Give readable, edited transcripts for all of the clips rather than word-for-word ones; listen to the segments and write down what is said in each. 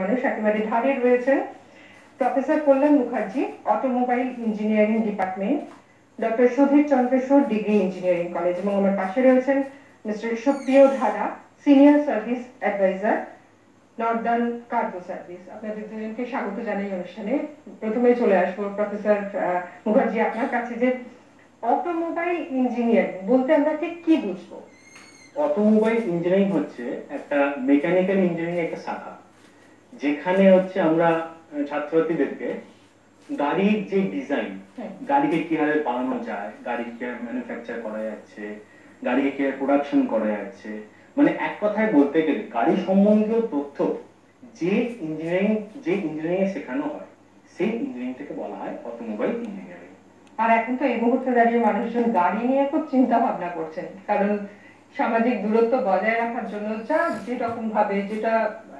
মানুষ একেবারে ধারে রয়েছেন professor Kalyan Mukherjee, automobile engineering department, doctor Sudhir Chandrachur, degree engineering college, এবং আমার পাশে রয়েছেন mister Supriyo Dhara, senior service adviser, northern cargo service. আপনাদের দুজনকে স্বাগত জানাই অনুষ্ঠানে। প্রথমে চলে আসবো প্রফেসর মুখার্জি আপনার কাছে, যে অটোমোবাইল ইঞ্জিনিয়ারিং বলতে আমরা ঠিক কি বুঝবো? অটোমোবাইল ইঞ্জিনিয়ারিং হচ্ছে একটা মেকানিক্যাল ইঞ্জিনিয়ারিং একটা শাখা, যেখানে হচ্ছে আমরা ছাত্রছাত্রীদেরকে গাড়ির যে ডিজাইন, গাড়িকে কিভাবে বানানো যায়, গাড়িকে ম্যানুফ্যাকচার করা যাচ্ছে, গাড়িকে কিভাবে প্রোডাকশন করা যাচ্ছে, মানে এক কথায় বলতে গেলে গাড়ি সম্বন্ধীয় তথ্য যে ইঞ্জিনিয়ারিং শেখানো হয়, সেই ইঞ্জিনিয়ারিং থেকে বলা হয় অটোমোবাইল ইঞ্জিনিয়ারিং। আর এখন তো এই মুহূর্তে দাঁড়িয়ে মানুষজন গাড়ি নিয়ে খুব চিন্তা ভাবনা করছেন, কারণ সামাজিক দূরত্ব বজায় রাখার জন্য যেরকম ভাবে যেটা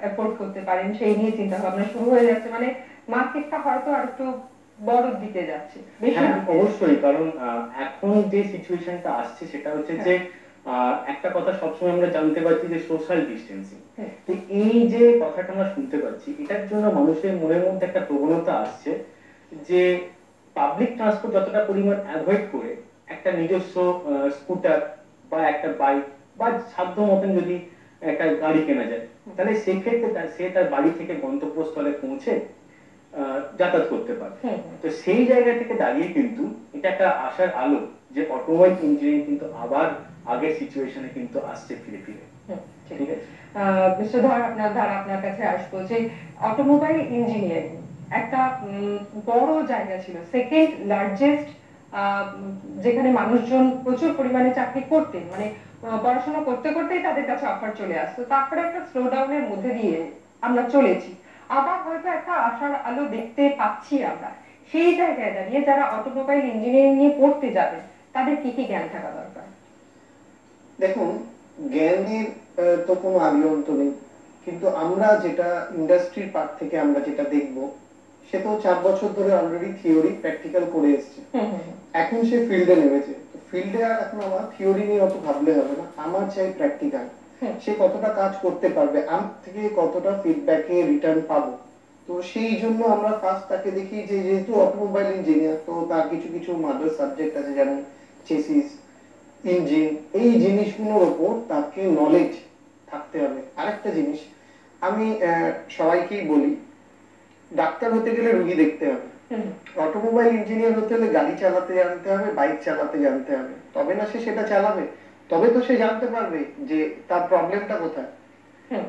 এফোর্ড করতে পারেন সেই নিয়ে চিন্তা ভাবনা শুরু হয়ে যাচ্ছে। মানে মার্কেটটা হয়তো আর একটু বড় দিকে যাচ্ছে। অবশ্যই, কারণ এখন যে সিচুয়েশনটা আসছে সেটা হচ্ছে যে একটা কথা সবসময় আমরা জানতে পারছি যে সোশ্যাল ডিস্টেন্সিং। তো এই যে কথাটা আমরা শুনতে পাচ্ছি, এটার জন্য মানুষের মনের মধ্যে একটা প্রবণতা আসছে যে পাবলিক ট্রান্সপোর্ট যতটা পরিমাণ অ্যাভয়েড করে একটা নিজস্ব স্কুটার বা একটা বাইক বা সাধ্য মতন যদি একটা গাড়ি কেনা যায়, তাহলে সেক্ষেত্রে সে তার বাড়ি থেকে গন্তব্যস্থলে পৌঁছে যাতায়াত করতে পারে। তো সেই জায়গা থেকে দাঁড়িয়ে কিন্তু এটা একটা আশার আলো যে অটোমোবাইল ইঞ্জিনিয়ারিং কিন্তু আবার আগের সিচুয়েশনে কিন্তু আসছে ফিরে ফিরে। ঠিক আছে মিস্টার ধারা, আপনার কাছে আসবো যে অটোমোবাইল ইঞ্জিনিয়ারিং একটা বড় জায়গা ছিল, সেকেন্ড লার্জেস্ট, যেখানে মানুষজন প্রচুর পরিমাণে চাকরি করতেন, মানে পড়াশোনা করতে করতেই তাদের কাছে অফার চলে আসতো। তারপরে একটা স্লো ডাউনের মধ্যে দিয়ে আমরা চলেছি, আবার হয়তো একটা আশার আলো দেখতে পাচ্ছি আমরা। সেই জায়গায় দাঁড়িয়ে যারা অটোমোবাইল ইঞ্জিনিয়ারিং নিয়ে পড়তে যাবে তাদের কি কি জ্ঞান থাকা দরকার? দেখুন, জ্ঞানের তো কোনো আদিঅন্ত নেই, কিন্তু আমরা যেটা ইন্ডাস্ট্রির পার্ট থেকে আমরা যেটা দেখব, সে তো 4 বছর ধরে অলরেডি থিওরি প্র্যাকটিক্যাল করে এসছে। এখন সে ফিল্ডে নেমেছে, তো ফিল্ডে আর এখন আমার থিওরি নিয়ে অত ভাবলে হবে না, আমার চাই প্র্যাকটিক্যাল। সে কতটা কাজ করতে পারবে, আমার থেকে কতটা ফিডব্যাকে রিটার্ন পাবো। তো সেই জন্য আমরা ফার্স্ট তাকে দেখি যে যেহেতু অটোমোবাইল ইঞ্জিনিয়ার, তো তার কিছু কিছু মাদার সাবজেক্ট আছে, যেমন চেসিস, ইঞ্জিন, এই জিনিসগুলোর উপর তাকে নলেজ থাকতে হবে। আরেকটা জিনিস আমি সবাইকেই বলি, ডাক্তার হতে গেলে রোগী দেখতে হবে, অটোমোবাইল ইঞ্জিনিয়ার হতে হলে গাড়ি চালাতে জানতে হবে, বাইক চালাতে জানতে হবে, তবে না সে সেটা চালাবে, তবে তো সে জানতে পারবে যে তার প্রবলেমটা কোথায়।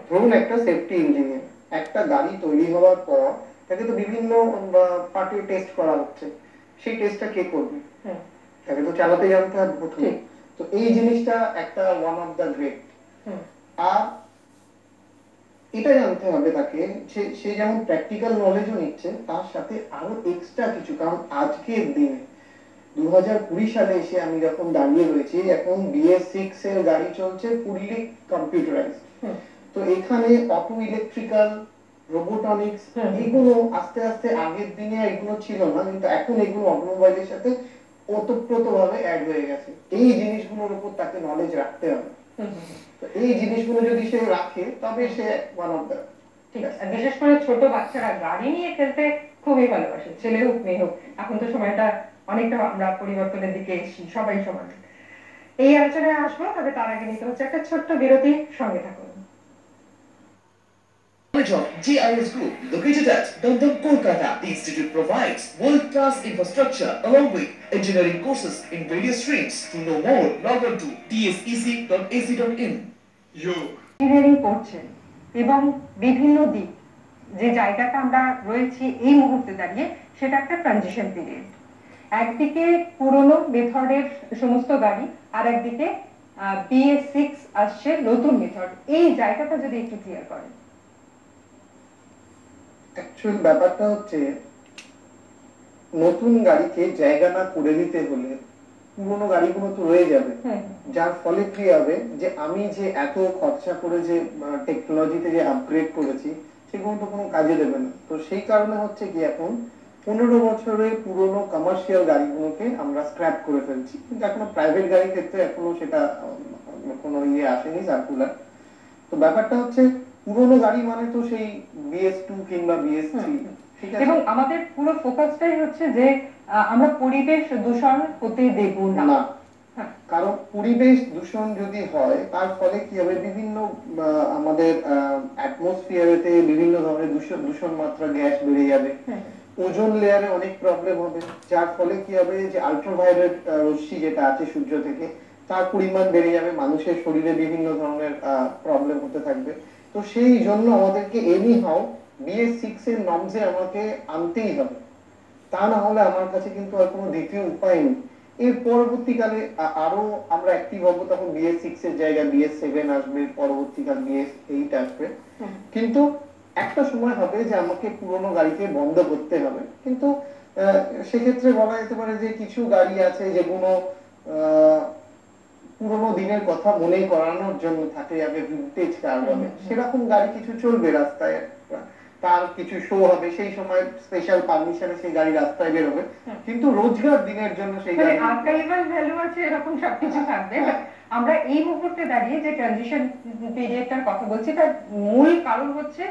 ধরুন একটা সেফটি ইঞ্জিনিয়ার, একটা গাড়ি তৈরি হওয়ার পর তাকে তো বিভিন্ন পার্টে টেস্ট করা হচ্ছে, সেই টেস্টটা কে করবে? তাকে তো চালাতে জানতে হবে প্রথমে। তো এই জিনিসটা একটা ওয়ান অফ দা গ্রেট। আর এটা জানতে হবে তাকে সে যেমন প্র্যাকটিক্যাল নলেজও নিচ্ছে, তার সাথে আরো এক্সট্রা কিছু, কারণ আজকের দিনে 2020 সালে এসে আমি যখন দাঁড়িয়ে রয়েছি, এখন BS6 এর গাড়ি চলছে ফুললি কম্পিউটারাইজড। তো এখানে অটো ইলেকট্রিক্যাল, রোবোটনিক্স, এগুলো আস্তে আস্তে, আগের দিনে এগুলো ছিল না, কিন্তু এখন এগুলো অটোমোবাইলের সাথে ওতপ্রোতভাবে অ্যাড হয়ে গেছে। এই জিনিসগুলোর উপর তাকে নলেজ রাখতে হবে। তো এই জিনিসগুলো যদি সে রাখে, তবে সে ওয়ান অফ দ্য, ঠিক আছে। বিশেষ করে ছোট বাচ্চারা গাড়ি নিয়ে খেলতে খুবই ভালোবাসে, ছেলে হোক মেয়ে হোক। এখন তো সময়টা অনেকটা আমরা পরিবর্তনের দিকে এসেছি, সবাই সমান। এই আলোচনায় আসবো, তবে তার আগে নিতে হচ্ছে একটা ছোট্ট বিরতি। সঙ্গে থাকুন। College of GIS Group, located at Dandam, Kolkata. The institute provides world-class infrastructure along with engineering courses in various streams. To know more, log on to tsec.ac.in. Engineering পড়ছেন এবং বিভিন্ন দিক, যে জায়গাটা আমরা রয়েছি এই মুহূর্তে দাঁড়িয়ে, সেটা একটা ট্রানজিশন পিরিয়ড। একদিকে পুরনো মেথডের সমস্ত গাড়ি, আর একদিকে BS6 আসছে নতুন মেথড। এই জায়গাটা যদি একটু ক্লিয়ার করেন। অ্যাকচুয়াল ব্যাপারটা হচ্ছে, নতুন গাড়িকে জায়গা না করে দিতে হলে পুরোনো গাড়িগুলো তো রয়ে যাবে, যার ফলে কি হবে যে আমি যে এত খরচা করে যে টেকনোলজিতে যে আপগ্রেড করেছি, সেগুলো তো কোনো কাজে দেবে না। তো সেই কারণে হচ্ছে কি, এখন 15 বছরের পুরোনো কমার্শিয়াল গাড়িগুলোকে আমরা স্ক্র্যাপ করে ফেলছি, কিন্তু এখনো প্রাইভেট গাড়ির ক্ষেত্রে এখনো সেটা কোনো আসেনি সার্কুলার। তো ব্যাপারটা হচ্ছে পুরোনো গাড়ি মানে তো সেই BS2 কিংবা BS3, ঠিক আছে? এবং আমাদের পুরো ফোকাসটাই হচ্ছে যে আমরা পরিবেশ দূষণ হতে দেব না। না, কারণ পরিবেশ দূষণ যদি হয় তার ফলে কি হবে, বিভিন্ন আমাদের অ্যাটমসফিয়ারেতে বিভিন্ন ধরনের দূষণ মাত্রা গ্যাস বেড়ে যাবে, ওজোন লেয়ারে অনেক প্রবলেম হবে, যার ফলে কি হবে যে আল্ট্রাভায়োলেট রশ্মি যেটা আছে সূর্য থেকে তার পরিমাণ বেড়ে যাবে, মানুষের শরীরে বিভিন্ন ধরনের প্রবলেম হতে থাকবে। তো সেই জন্য আমাদেরকে এনি হাউ BS6 এর নর্মসে আমাকে আনতেই হবে, তা না হলে আমার কাছে কিন্তু আর কোনো দ্বিতীয় উপায় নেই। এর পরবর্তীকালে আরো আমরা অ্যাক্টিভ হবো, তখন BS6 এর জায়গায় BS7 আসবে, পরবর্তীকাল BS8 আসবে। কিন্তু একটা সময় হবে যে আমাকে পুরোনো গাড়িকে বন্ধ করতে হবে। কিন্তু সেক্ষেত্রে বলা যেতে পারে যে কিছু গাড়ি আছে যেগুলো পুরোনো দিনের কথা মনে করানোর জন্য থাকে, আগে ভিন্টেজ কার বলে, সেরকম গাড়ি কিছু চলবে রাস্তায়, তার কিছু শো হবে, সেই সময় স্পেশাল পারমিশনে সেই গাড়ি রাস্তায় বের হবে, কিন্তু রোজগার দিনের জন্য সেই গাড়ি আর্কাইভাল ভ্যালু আছে এরকম সবকিছু থাকবে। আমরা এই মুহূর্তে দাঁড়িয়ে যে ট্রানজিশন পিরিয়ডটার কথা বলছি তার মূল কারণ হচ্ছে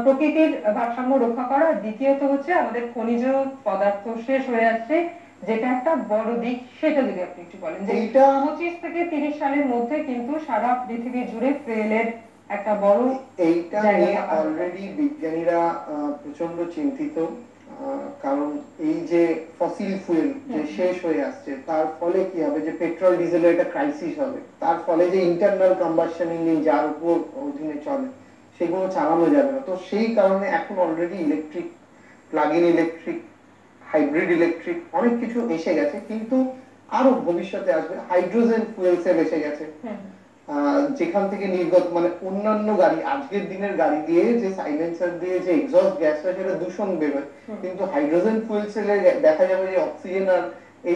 প্রকৃতির ভারসাম্য রক্ষা করা, দ্বিতীয়ত হচ্ছে আমাদের খনিজ পদার্থ শেষ হয়ে আসছে, যেটা একটা বড় দিক। সেটা যদি আপনি একটু বলেন যে 25 থেকে 30 সালের মধ্যে কিন্তু সারা পৃথিবী জুড়ে ফুয়েলের একটা বড়, এইটা নিয়ে অলরেডি বিজ্ঞানীরা প্রচন্ড চিন্তিত। কারণ এই যে ফসিল ফুয়েল যে শেষ হয়ে আসছে তার ফলে কি হবে, যে পেট্রোল ডিজেলের একটা ক্রাইসিস হবে, তার ফলে যে ইন্টারনাল কম্বাসন ইঞ্জিন যার উপর অধীনে চলে সেগুলো চালানো যাবে না। তো সেই কারণে এখন already electric, plug in electric, hybrid electric অনেক কিছু এসে গেছে, কিন্তু আরো ভবিষ্যতে আসবে। হাইড্রোজেন ফুয়েল সেল এসে গেছে, যেখান থেকে নির্গত মানে অন্যান্য গাড়ি, আজকের দিনের গাড়ি দিয়ে যে সাইলেন্সার দিয়ে যে এক্সস্ট গ্যাস হয় সেটা দূষণ বেরোয়, কিন্তু হাইড্রোজেন ফুয়েল সেলে দেখা যাবে যে অক্সিজেন আর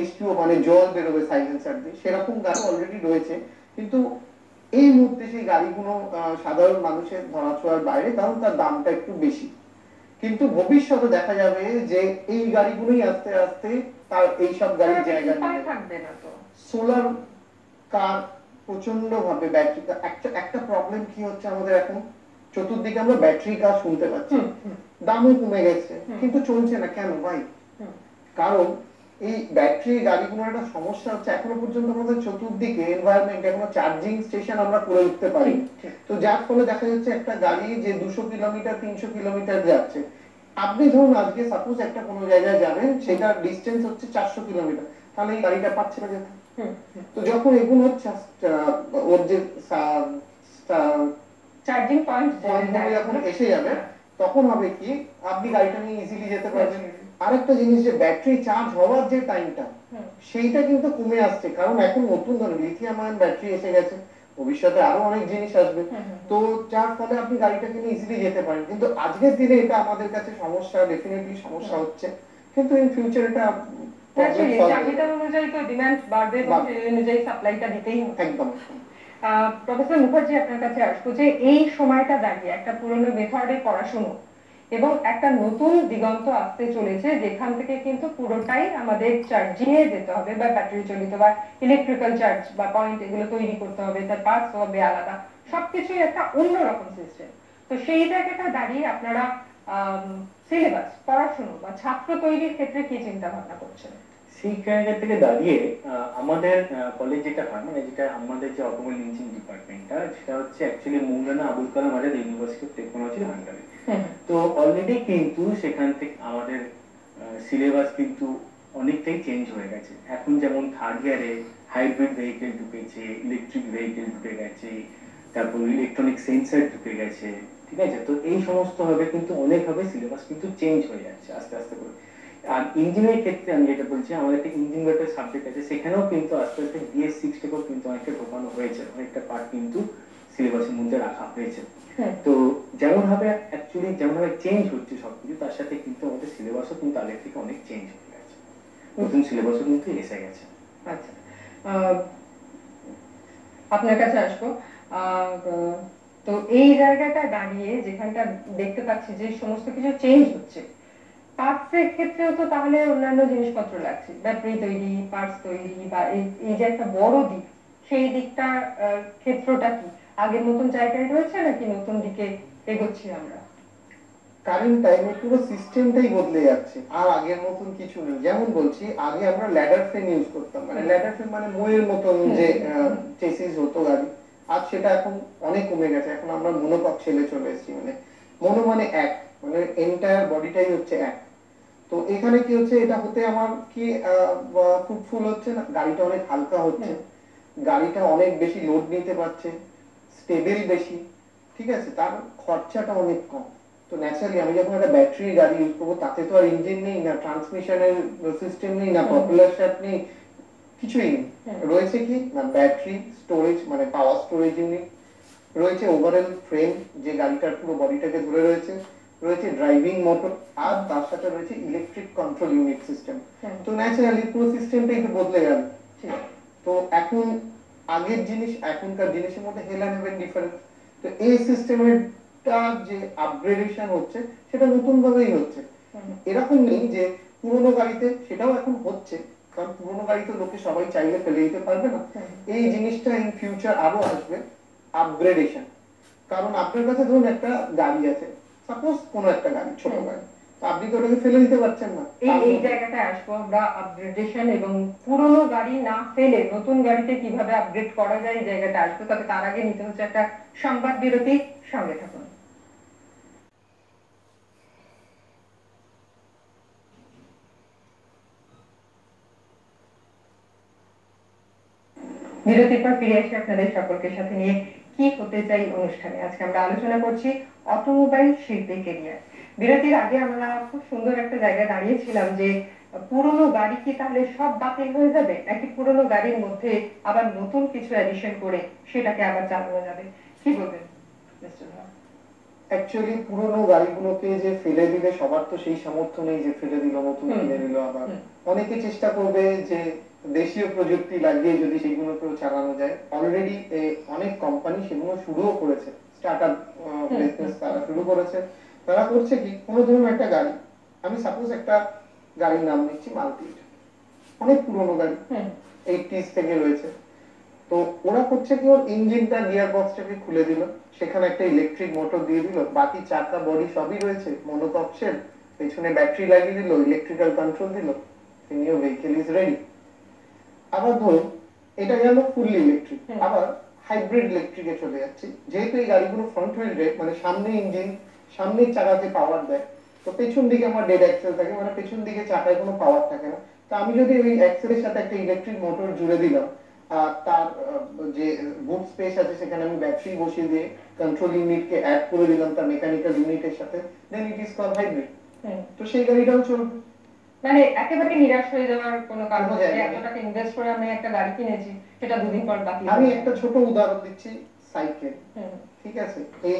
H2O মানে জল বেরোবে সাইলেন্সার দিয়ে, সেরকম গাড়ি অলরেডি রয়েছে। কিন্তু এই মুহূর্তে সেই গাড়িগুলো সাধারণ মানুষের ধরাছোঁয়ার বাইরে, কারণ তার দামটা একটু বেশি। কিন্তু ভবিষ্যতে দেখা যাবে যে এই গাড়িগুলোই আস্তে আস্তে তার এইসব গাড়ির জায়গা নিয়ে থাকবে না। তো সোলার কার প্রচন্ড ভাবে ব্যাটারি, একটা প্রবলেম কি হচ্ছে আমাদের এখন, চতুর্দিকে আমরা ব্যাটারি কার শুনতে পাচ্ছি, দামও কমে গেছে কিন্তু চলছে না। কেন ভাই? কারণ এই ব্যাটারি গাড়িগুলোর একটা সমস্যা হচ্ছে, এখনো পর্যন্ত আমাদের চতুর্দিকে এনভায়রনমেন্ট এখনো চার্জিং স্টেশন আমরা করে উঠতে পারি। তো যার ফলে দেখা যাচ্ছে একটা গাড়ি যে 200 কিলোমিটার 300 কিলোমিটার যাচ্ছে, আপনি ধরুন আজকে সাপোজ একটা কোনো জায়গায় যাবেন, সেটা ডিস্টেন্স হচ্ছে 400 কিলোমিটার, তাহলে এই গাড়িটা পাচ্ছে না যেতে। তো যখন এগুলো হচ্ছে ওর যে চার্জিং পয়েন্ট যখন এসে যাবে, তখন হবে কি আপনি গাড়িটা নিয়ে ইজিলি যেতে পারবেন। আরেকটা জিনিস, যে ব্যাটারি চার্জ হওয়ার যে টাইমটা, সেইটা কিন্তু কমে আসছে, কারণ এখন নতুন ধরনের লিথিয়াম আয়ন ব্যাটারি এসে গেছে, ভবিষ্যতে আরো অনেক জিনিস আসবে। তো যার ফলে আপনি গাড়িটাকে নিয়ে ইজিলি যেতে পারেন। কিন্তু আজকের দিনে এটা আমাদের কাছে সমস্যা, ডেফিনেটলি সমস্যা হচ্ছে, কিন্তু ইন ফিউচার এটা চাহিদা অনুযায়ী তো ডিমান্ড বাড়বে এবং সেই অনুযায়ী সাপ্লাইটা দিতেই হবে। একদম। প্রফেসর মুখার্জি, আপনার কাছে আসবো যে এই সময়টা দাঁড়িয়ে একটা পুরনো মেথডে পড়াশোনা এবং একটা নতুন দিগন্ত আসতে চলেছে, যেখান থেকে কিন্তু পুরোটাই আমাদের চার্জিং এ যেতে হবে, বা ব্যাটারি চালিত বা ইলেকট্রিক্যাল চার্জ বা পয়েন্ট এগুলো তৈরি করতে হবে, তার পার্টস হবে আলাদা, সবকিছুই একটা অন্যরকম সিস্টেম। তো সেই জায়গাটা দাঁড়িয়ে আপনারা সিলেবাস, পড়াশোনা বা ছাত্র তৈরির ক্ষেত্রে কি চিন্তা ভাবনা করছেন? সেই জায়গা থেকে দাঁড়িয়ে আমাদের কলেজ যেটা হয়, মানে যেটা আমাদের যে অটোমোবাইল ইঞ্জিনিয়ারিং ডিপার্টমেন্টটা, সেটা হচ্ছে actually Maulana Abul Kalam Azad university of টেকনোলজির আন্ডারে। তো অলরেডি কিন্তু সেখান থেকে আমাদের সিলেবাস কিন্তু অনেকটাই চেঞ্জ হয়ে গেছে। এখন যেমন থার্ড ইয়ারে হাইব্রিড ভেহিকেল ঢুকেছে, ইলেকট্রিক ভেহিকেল ঢুকে গেছে, তারপর ইলেকট্রনিক সেন্সর ঢুকে গেছে, ঠিক আছে? তো এই সমস্ত ভাবে কিন্তু অনেকভাবে সিলেবাস কিন্তু চেঞ্জ হয়ে যাচ্ছে আস্তে আস্তে করে। আর ইঞ্জিনিয়ারিং ক্ষেত্রে আমি যেটা বলছি, আমাদের একটা ইঞ্জিন ব্যাটারি সাবজেক্ট আছে, সেখানেও কিন্তু আস্তে আস্তে BS6 থেকেও কিন্তু অনেকটা ঢোকানো হয়েছে, অনেকটা পার্ট কিন্তু সিলেবাসের মধ্যে রাখা হয়েছে। তো যেমন ভাবে অ্যাকচুয়ালি যেমন ভাবে চেঞ্জ হচ্ছে সবকিছু, তার সাথে কিন্তু আমাদের সিলেবাসও কিন্তু আগের থেকে অনেক চেঞ্জ হয়ে গেছে, নতুন সিলেবাসও কিন্তু এসে গেছে। আচ্ছা, আপনার কাছে আসবো। তো এই জায়গাটা দাঁড়িয়ে যেখানটা দেখতে পাচ্ছি যে সমস্ত কিছু চেঞ্জ হচ্ছে, পার্টসের ক্ষেত্রেও তো তাহলে অন্যান্য জিনিসপত্র লাগছে, ব্যাটারি তৈরি, পার্টস তৈরি, বা এই যে একটা বড় দিক, সেই দিকটা ক্ষেত্রটা কি? আগের মতন জায়গায় রয়েছে নাকি নতুন দিকে এগোচ্ছি আমরা? কারেন্ট টাইমে পুরো সিস্টেমটাই বদলে যাচ্ছে, আর আগের মতন কিছু নেই। যেমন বলছি, আগে আমরা ল্যাডার ফ্রেম ইউজ করতাম, মানে ল্যাডার ফ্রেম মানে ময়ের মতন যে চেসিস হতো গাড়ি, আজ সেটা এখন অনেক কমে গেছে। এখন আমরা মনোকক ছেলে চলে এসেছি, মানে মনো মানে এক, মানে এন্টায়ার বডিটাই হচ্ছে এক। তো এখানে কি হচ্ছে, এটা হতে আমার কি ফ্রুটফুল হচ্ছে না, গাড়িটা অনেক হালকা হচ্ছে, গাড়িটা অনেক বেশি লোড নিতে পারছে, স্টেবল বেশি, ঠিক আছে, তার খরচাটা অনেক কম। তো ন্যাচারালি আমি যখন একটা ব্যাটারি গাড়ি ইউজ করবো, তাতে তো আর ইঞ্জিন নেই, না ট্রান্সমিশনের সিস্টেম নেই, না পপুলার শ্যাফট নেই, কিছুই নেই। রয়েছে কি না ব্যাটারি স্টোরেজ, মানে পাওয়ার স্টোরেজ ইউনিট রয়েছে, ওভারঅল ফ্রেম যে গাড়িটার পুরো বডিটাকে ধরে রয়েছে, রয়েছে ড্রাইভিং মোটর, আর তার সাথে রয়েছে ইলেকট্রিক কন্ট্রোল ইউনিট সিস্টেম। তো ন্যাচারালি পুরো সিস্টেমটা একটু বদলে গেল। তো এখন আগের জিনিস এখনকার জিনিসের মধ্যে হেল এন্ড হেভেন ডিফারেন্স। তো এই সিস্টেমের যে আপগ্রেডেশন হচ্ছে সেটা নতুন ভাবেই হচ্ছে। এরকম নেই যে পুরোনো গাড়িতে, সেটাও এখন হচ্ছে, কারণ পুরোনো গাড়ি তো লোকে সবাই চাইলে ফেলে দিতে পারবে না। এই জিনিসটা ইন ফিউচার আরো আসবে, আপগ্রেডেশন। কারণ আপনার কাছে ধরুন একটা গাড়ি আছে, সাপোজ কোনো একটা গাড়ি, ছোট গাড়ি, তো আপনি তো ওটাকে ফেলে দিতে পারছেন না। এই জায়গাটায় আসবো আমরা, আপগ্রেডেশন এবং পুরনো গাড়ি না ফেলে নতুন গাড়িতে কিভাবে আপগ্রেড করা যায় এই জায়গাটা আসবো। তবে তার আগে নিতে হচ্ছে একটা সংবাদ বিরতি, সঙ্গে থাকুন। বিরতির পর ফিরে এসে আপনাদের সকলকে সাথে নিয়ে কি হতে চাই অনুষ্ঠানে আজকে আমরা আলোচনা করছি অটোমোবাইল শিল্পে কেরিয়ার। বিরতির আগে আমরা খুব সুন্দর একটা জায়গায় দাঁড়িয়েছিলাম যে পুরনো গাড়ি কি তাহলে সব বাতিল হয়ে যাবে, নাকি পুরনো গাড়ির মধ্যে আবার নতুন কিছু অ্যাডিশন করে সেটাকে আবার চালানো যাবে, কি বলবেন মিস্টার ভাই? অ্যাকচুয়ালি পুরনো গাড়িগুলোকে যে ফেলে দিলে, সবার তো সেই সামর্থ্য নেই যে ফেলে দিল, নতুন কিনে নিল। আবার অনেকে চেষ্টা করবে যে দেশীয় প্রযুক্তি লাগিয়ে যদি সেগুলোকেও চালানো যায়। অলরেডি অনেক কোম্পানি সেগুলো শুরুও করেছে, স্টার্টআপ বিজনেস তারা শুরু করেছে। তারা করছে কি, কোনো ধরুন একটা গাড়ি, আমি সাপোজ একটা গাড়ির নাম নিচ্ছি মারুতি, অনেক পুরনো গাড়ি, 80s থেকে রয়েছে। তো ওরা করছে কি, ওর ইঞ্জিনটা গিয়ার বক্সটাকে খুলে দিল, সেখানে একটা ইলেকট্রিক মোটর দিয়ে দিল, বাকি চাকা বডি সবই রয়েছে মনোকক শেল, পেছনে ব্যাটারি লাগিয়ে দিল, ইলেকট্রিক্যাল কন্ট্রোল দিল, নিউ ভেহিকল ইজ রেডি। আবার ধরুন এটা গেল ফুললি ইলেকট্রিক, আবার হাইব্রিড ইলেকট্রিকে চলে যাচ্ছে। যেহেতু এই গাড়িগুলো ফ্রন্ট হুইল ড্রাইভ, মানে সামনে ইঞ্জিন, সামনের চাকাকে পাওয়ার দেয়, তো পেছন দিকে আমার ডেড অ্যাক্সেল থাকে, মানে পেছন দিকে চাকায় কোনো পাওয়ার থাকে না। তো আমি যদি ওই অ্যাক্সেলের সাথে একটা ইলেকট্রিক মোটর জুড়ে দিলাম, তার যে বুট স্পেস আছে সেখানে আমি ব্যাটারি বসিয়ে দিয়ে কন্ট্রোল ইউনিটকে অ্যাড করে দিলাম তার মেকানিক্যাল ইউনিটের সাথে, দেন ইট ইজ কল্ড হাইব্রিড। তো সেই গাড়িটাও চলবে। মানে একেবারে নিরাশ হয়ে যাওয়ার কোনো কারণ নেই, এত টাকা ইনভেস্ট করে আমি একটা গাড়ি কিনেছি, সেটা দুদিন পর বাতিল। আমি একটা ছোট উদাহরণ দিচ্ছি, সাইকেল, ঠিক আছে, এই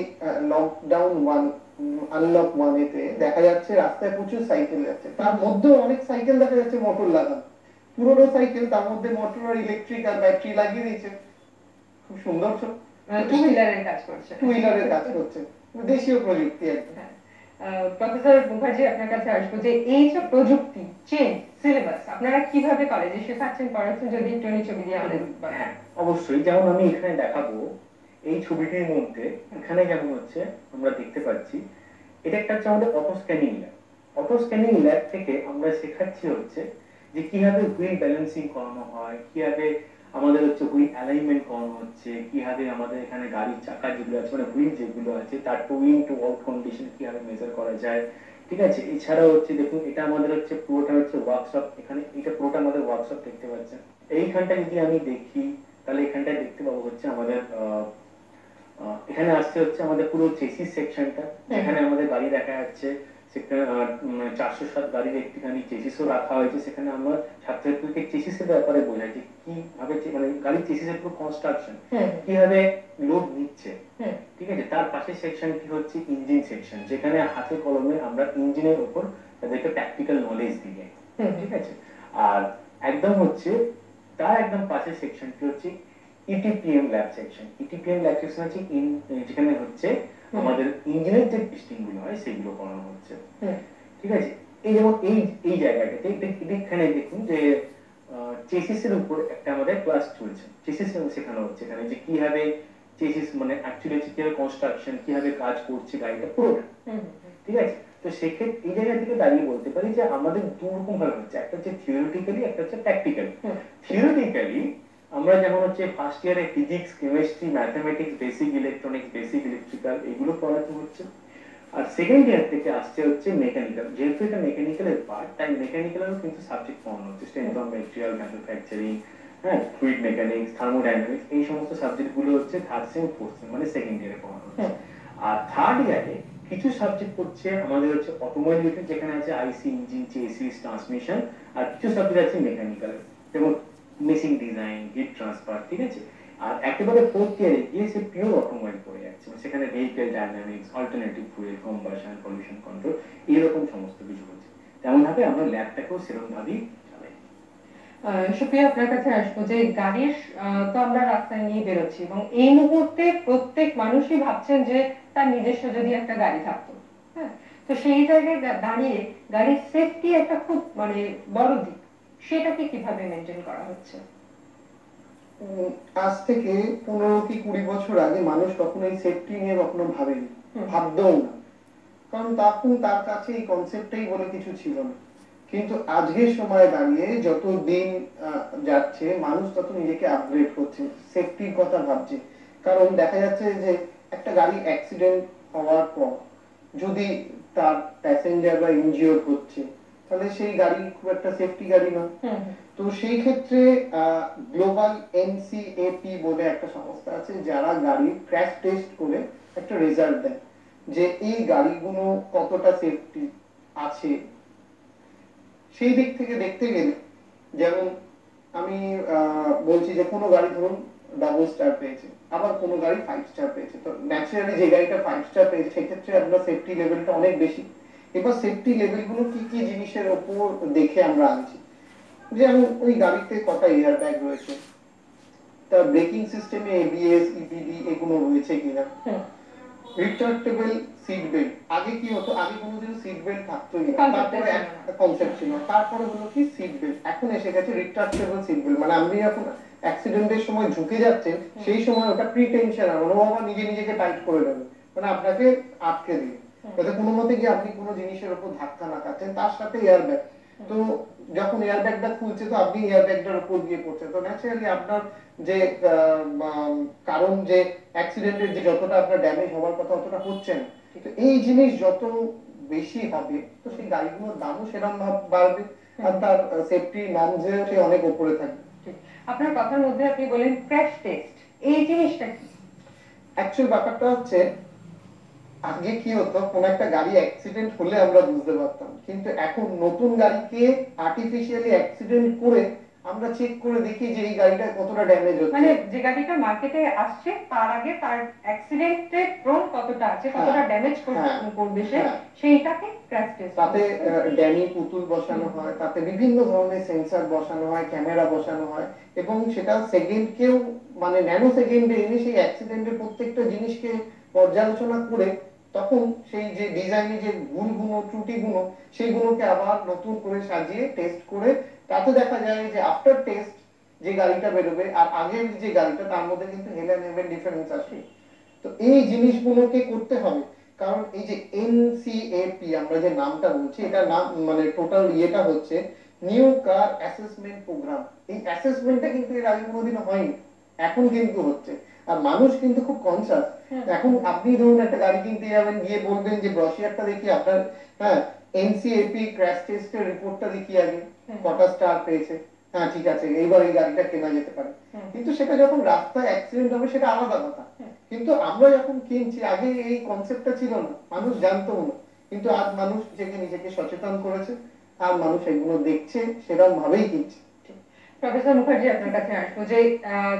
লকডাউন আনলক ওয়ানেতে দেখা যাচ্ছে রাস্তায় প্রচুর সাইকেল যাচ্ছে, তার মধ্যেও অনেক সাইকেল দেখা যাচ্ছে মোটর লাগানো, পুরোনো সাইকেল, তার মধ্যে মোটর আর ইলেকট্রিক আর ব্যাটারি লাগিয়ে দিয়েছে, খুব সুন্দর টু হুইলারের কাজ করছে, টু হুইলারের কাজ করছে, দেশীয় প্রযুক্তি একদম। প্রফেসর মুখার্জি, আপনার কাছে আসবো যে এই যে প্রযুক্তি চেঞ্জ, সিলেবাস আপনারা কিভাবে কলেজে শেখাচ্ছেন পড়াচ্ছেন, যদি একটু ছবি দিয়ে আমাদের বলেন। অবশ্যই, যেমন আমি এখানে দেখাবো এই ছবিটির মধ্যে, এখানে যেমন হচ্ছে আমরা দেখতে পাচ্ছি, এটা একটা হচ্ছে আমাদের auto scanning lab. Auto scanning lab থেকে আমরা শেখাচ্ছি হচ্ছে যে কিভাবে হুইল ব্যালেন্সিং করানো হয়, কিভাবে আমাদের হচ্ছে হুইল অ্যালাইনমেন্ট করানো হচ্ছে, কিভাবে আমাদের এখানে গাড়ির চাকা যেগুলো আছে, মানে হুইল যেগুলো আছে তার toe in toe out condition কিভাবে মেজার করা যায়, ঠিক আছে। এছাড়াও হচ্ছে দেখুন, এটা আমাদের হচ্ছে পুরোটা হচ্ছে ওয়ার্কশপ, এখানে এটা পুরোটা আমাদের ওয়ার্কশপ দেখতে পাচ্ছেন। এইখানটা যদি আমি দেখি তাহলে এখানটায় দেখতে পাবো হচ্ছে আমাদের এখানে আসছে হচ্ছে আমাদের পুরো চেসিস সেকশনটা, যেখানে আমাদের গাড়ি দেখা যাচ্ছে, সেখানে 407 গাড়ির একটিখানি চেসিসও রাখা হয়েছে। সেখানে আমরা ছাত্রছাত্রীকে চেসিসের ব্যাপারে বোঝাই যে কিভাবে, মানে গাড়ির চেসিসের পুরো কনস্ট্রাকশন কিভাবে লোড নিচ্ছে, ঠিক আছে। তার পাশের সেকশনটি হচ্ছে ইঞ্জিন সেকশন, যেখানে হাতে কলমে আমরা ইঞ্জিনের উপর তাদেরকে প্র্যাকটিক্যাল নলেজ দিয়ে, ঠিক আছে। আর একদম হচ্ছে তার একদম পাশের সেকশনটি হচ্ছে ইটিপিএম ল্যাব সেকশন। ইটিপিএম ল্যাব সেকশন হচ্ছে যেখানে হচ্ছে আমাদের ইঞ্জিনের যে টেস্টিং গুলো হয় সেগুলো করানো হচ্ছে, ঠিক আছে। এই যেমন এই জায়গাটাতে এখানে দেখুন যে চেসিস এর উপর একটা আমাদের ক্লাস চলছে, চেসিস শেখানো হচ্ছে এখানে যে কিভাবে চেসিস মানে অ্যাকচুয়ালি হচ্ছে কিভাবে কনস্ট্রাকশন, কিভাবে কাজ করছে গাড়িটা পুরোটা, ঠিক আছে। তো সেক্ষেত্রে এই জায়গা থেকে দাঁড়িয়ে বলতে পারি যে আমাদের দু রকম ভাবে হচ্ছে, একটা হচ্ছে থিওরিটিক্যালি, একটা হচ্ছে প্র্যাকটিক্যালি। থিওরিটিক্যালি আমরা যেমন হচ্ছে ফার্স্ট ইয়ারে physics, chemistry, mathematics, basic electronics, basic electrical এগুলো পড়াতে হচ্ছে। আর সেকেন্ড ইয়ার থেকে আসছে হচ্ছে মেকানিক্যাল, যেহেতু এটা মেকানিক্যালের পার্ট তাই মেকানিক্যালেরও কিন্তু সাবজেক্ট পড়ানো হচ্ছে, স্ট্রেংথ অফ মেটেরিয়াল, ম্যানুফ্যাকচারিং, হ্যাঁ, ফ্লুইড মেকানিক্স, থার্মোডাইনামিক্স, এই সমস্ত সাবজেক্ট গুলো হচ্ছে থার্ড সেম ফোর্থ সেম মানে সেকেন্ড ইয়ারে পড়ানো হচ্ছে। আর থার্ড ইয়ারে কিছু সাবজেক্ট পড়ছে আমাদের হচ্ছে অটোমোবাইল রিলেটেড, যেখানে আছে আইসি, ইঞ্জিন, চেসিস, ট্রান্সমিশন। আর কিছু সাবজেক্ট আছে মেকানিক্যাল, যেমন মেশিন ডিজাইন, হিট ট্রান্সফার, ঠিক আছে। আর একেবারে ফোর্থ ইয়ারে গিয়ে সে পিওর অটোমোবাইল পড়ে যাচ্ছে, সেখানে vehicle dynamics, alternative fuel, combustion, pollution control, এইরকম সমস্ত কিছু হচ্ছে। তেমন ভাবে আমরা ল্যাবটাকেও সেরকম ভাবেই চালাই। সুপ্রিয়া, আপনার কাছে আসবো যে গাড়ির তো আমরা রাস্তায় নিয়ে বেরোচ্ছি এবং এই মুহূর্তে প্রত্যেক মানুষই ভাবছেন যে তার নিজস্ব যদি একটা গাড়ি থাকতো। হ্যাঁ, তো সেই জায়গায় দাঁড়িয়ে গাড়ির সেফটি একটা খুব মানে বড় দিক, সেটাকে কিভাবে মেনটেন করা হচ্ছে? আজ থেকে 15 কি 20 বছর আগে মানুষ কখনো এই সেফটি নিয়ে কখনো ভাবেনি, ভাবতেও না, কারণ তখন তার কাছে এই কনসেপ্টটাই বলে কিছু ছিল না। কিন্তু আজকের সময় দাঁড়িয়ে যত দিন যাচ্ছে মানুষ তত নিজেকে আপগ্রেড করছে, সেফটির কথা ভাবছে। কারণ দেখা যাচ্ছে যে একটা গাড়ি অ্যাক্সিডেন্ট হওয়ার পর যদি তার প্যাসেঞ্জাররা ইনজিওর হচ্ছে, তাহলে সেই গাড়ি খুব একটা সেফটি গাড়ি নয়। তো সেই ক্ষেত্রে গ্লোবাল এনসিএপি বলে একটা সংস্থা আছে যারা গাড়ির ক্র্যাশ টেস্ট করে একটা রেজাল্ট দেয় যে এই গাড়িগুলো কতটা সেফটি আছে। সেই দিক থেকে দেখতে গেলে যেমন আমি বলছি যে কোনো গাড়ি ধরুন ডাবল স্টার পেয়েছে, আবার কোনো গাড়ি 5 স্টার পেয়েছে, তো ন্যাচারালি যে গাড়িটা 5 স্টার পেয়েছে সেক্ষেত্রে আপনার সেফটি লেভেলটা অনেক বেশি। এবার সেফটি লেভেলগুলো কি কি জিনিসের ওপর দেখে আমরা আনছি, যেমন ওই গাড়িতে কটা এয়ার ব্যাগ রয়েছে, তার ব্রেকিং সিস্টেমে এবিএস, ইপিডি এগুলো রয়েছে কিনা, রিট্রাক্টেবল সিট বেল্ট। আগে কি হতো, আগে কোনোদিন সিট বেল্ট থাকতো না, তারপরে একটা কনসেপ্ট ছিল, তারপরে হলো কি সিট বেল্ট, এখন এসে গেছে রিট্রাক্টেবল সিট বেল্ট। মানে আপনি যখন অ্যাক্সিডেন্টের সময় ঝুঁকে যাচ্ছেন সেই সময় ওটা প্রি টেনশন আর ওরা বাবা নিজে নিজেকে টাইট করে দেবে, মানে আপনাকে আটকে দিবে যাতে কোনো মতে গিয়ে আপনি কোনো জিনিসের উপর ধাক্কা না খাচ্ছেন। তার সাথে এয়ার ব্যাগ, তো যখন এয়ার ব্যাগটা খুলছে তো আপনি এয়ার ব্যাগটার উপর গিয়ে পড়ছেন, তো ন্যাচারালি আপনার যে কারণ যে অ্যাক্সিডেন্টের যে যতটা আপনার ড্যামেজ হওয়ার কথা অতটা হচ্ছে না। তো এই জিনিস যত বেশি হবে তো সেই গাড়িগুলোর দামও সেরকম বাড়বে আর তার সেফটি নর্মসেও সে অনেক উপরে থাকবে। আপনার কথার মধ্যে আপনি বলেন ক্র্যাশ টেস্ট, এই জিনিসটা কি? অ্যাকচুয়াল ব্যাপারটা হচ্ছে আগে কি হতো, কোন একটা গাড়ি অ্যাক্সিডেন্ট হলে আমরা বুঝতে পারতাম, কিন্তু এখন নতুন গাড়িকে আর্টিফিশিয়ালি অ্যাক্সিডেন্ট করে আমরা চেক করে দেখি যে এই গাড়িটা কতটা ড্যামেজ হচ্ছে, মানে যে গাড়িটা মার্কেটে আসছে তার আগে তার অ্যাক্সিডেন্টের প্রোন কতটা আছে, কতটা ড্যামেজ করবে সে, সেইটাকে ক্র্যাশ টেস্ট। তাতে ড্যামি পুতুল বসানো হয়, তাতে বিভিন্ন ধরনের সেন্সর বসানো হয়, ক্যামেরা বসানো হয়, এবং সেটা সেকেন্ডকেও মানে ন্যানো সেকেন্ডে এনে সেই অ্যাক্সিডেন্টের প্রত্যেকটা জিনিসকে পর্যালোচনা করে তখন সেই যে ডিজাইনে যে ভুলগুলো ত্রুটিগুলো সেইগুলোকে আবার নতুন করে সাজিয়ে টেস্ট করে তাতে দেখা যায় যে আফটার টেস্ট যে গাড়িটা বেরোবে আর আগের যে গাড়িটা তার মধ্যে কিন্তু হেভেন হেভেন ডিফারেন্স আসে। তো এই জিনিসগুলোকে করতে হবে, কারণ এই যে এনসিএপি আমরা যে নামটা বলছি এটা নাম মানে টোটাল ইয়েটা হচ্ছে নিউ কার অ্যাসেসমেন্ট প্রোগ্রাম। এই অ্যাসেসমেন্টটা কিন্তু এর আগে কোনোদিনও হয়নি, এখন কিন্তু হচ্ছে। আর মানুষ কিন্তু খুব কনসাস, এখন আপনি ধরুন একটা গাড়ি কিনতে যাবেন, গিয়ে বলবেন যে ব্রোশিয়ারটা দেখি আপনার, হ্যাঁ এনসিএপি ক্র্যাশ টেস্টের রিপোর্টটা দেখি আগে কটা স্টার পেয়েছে, হ্যাঁ ঠিক আছে এইবার এই গাড়িটা কেনা যেতে পারে। কিন্তু সেটা যখন রাস্তায় অ্যাক্সিডেন্ট হবে সেটা আলাদা কথা, কিন্তু আমরা যখন কিনছি আগে এই কনসেপ্টটা ছিল না, মানুষ জানতো না, কিন্তু আজ মানুষ নিজেকে সচেতন করেছে আর মানুষ এগুলো দেখছে সেরকম ভাবেই কিনছে। প্রফেসর মুখার্জি, আপনার কাছে আসবো যে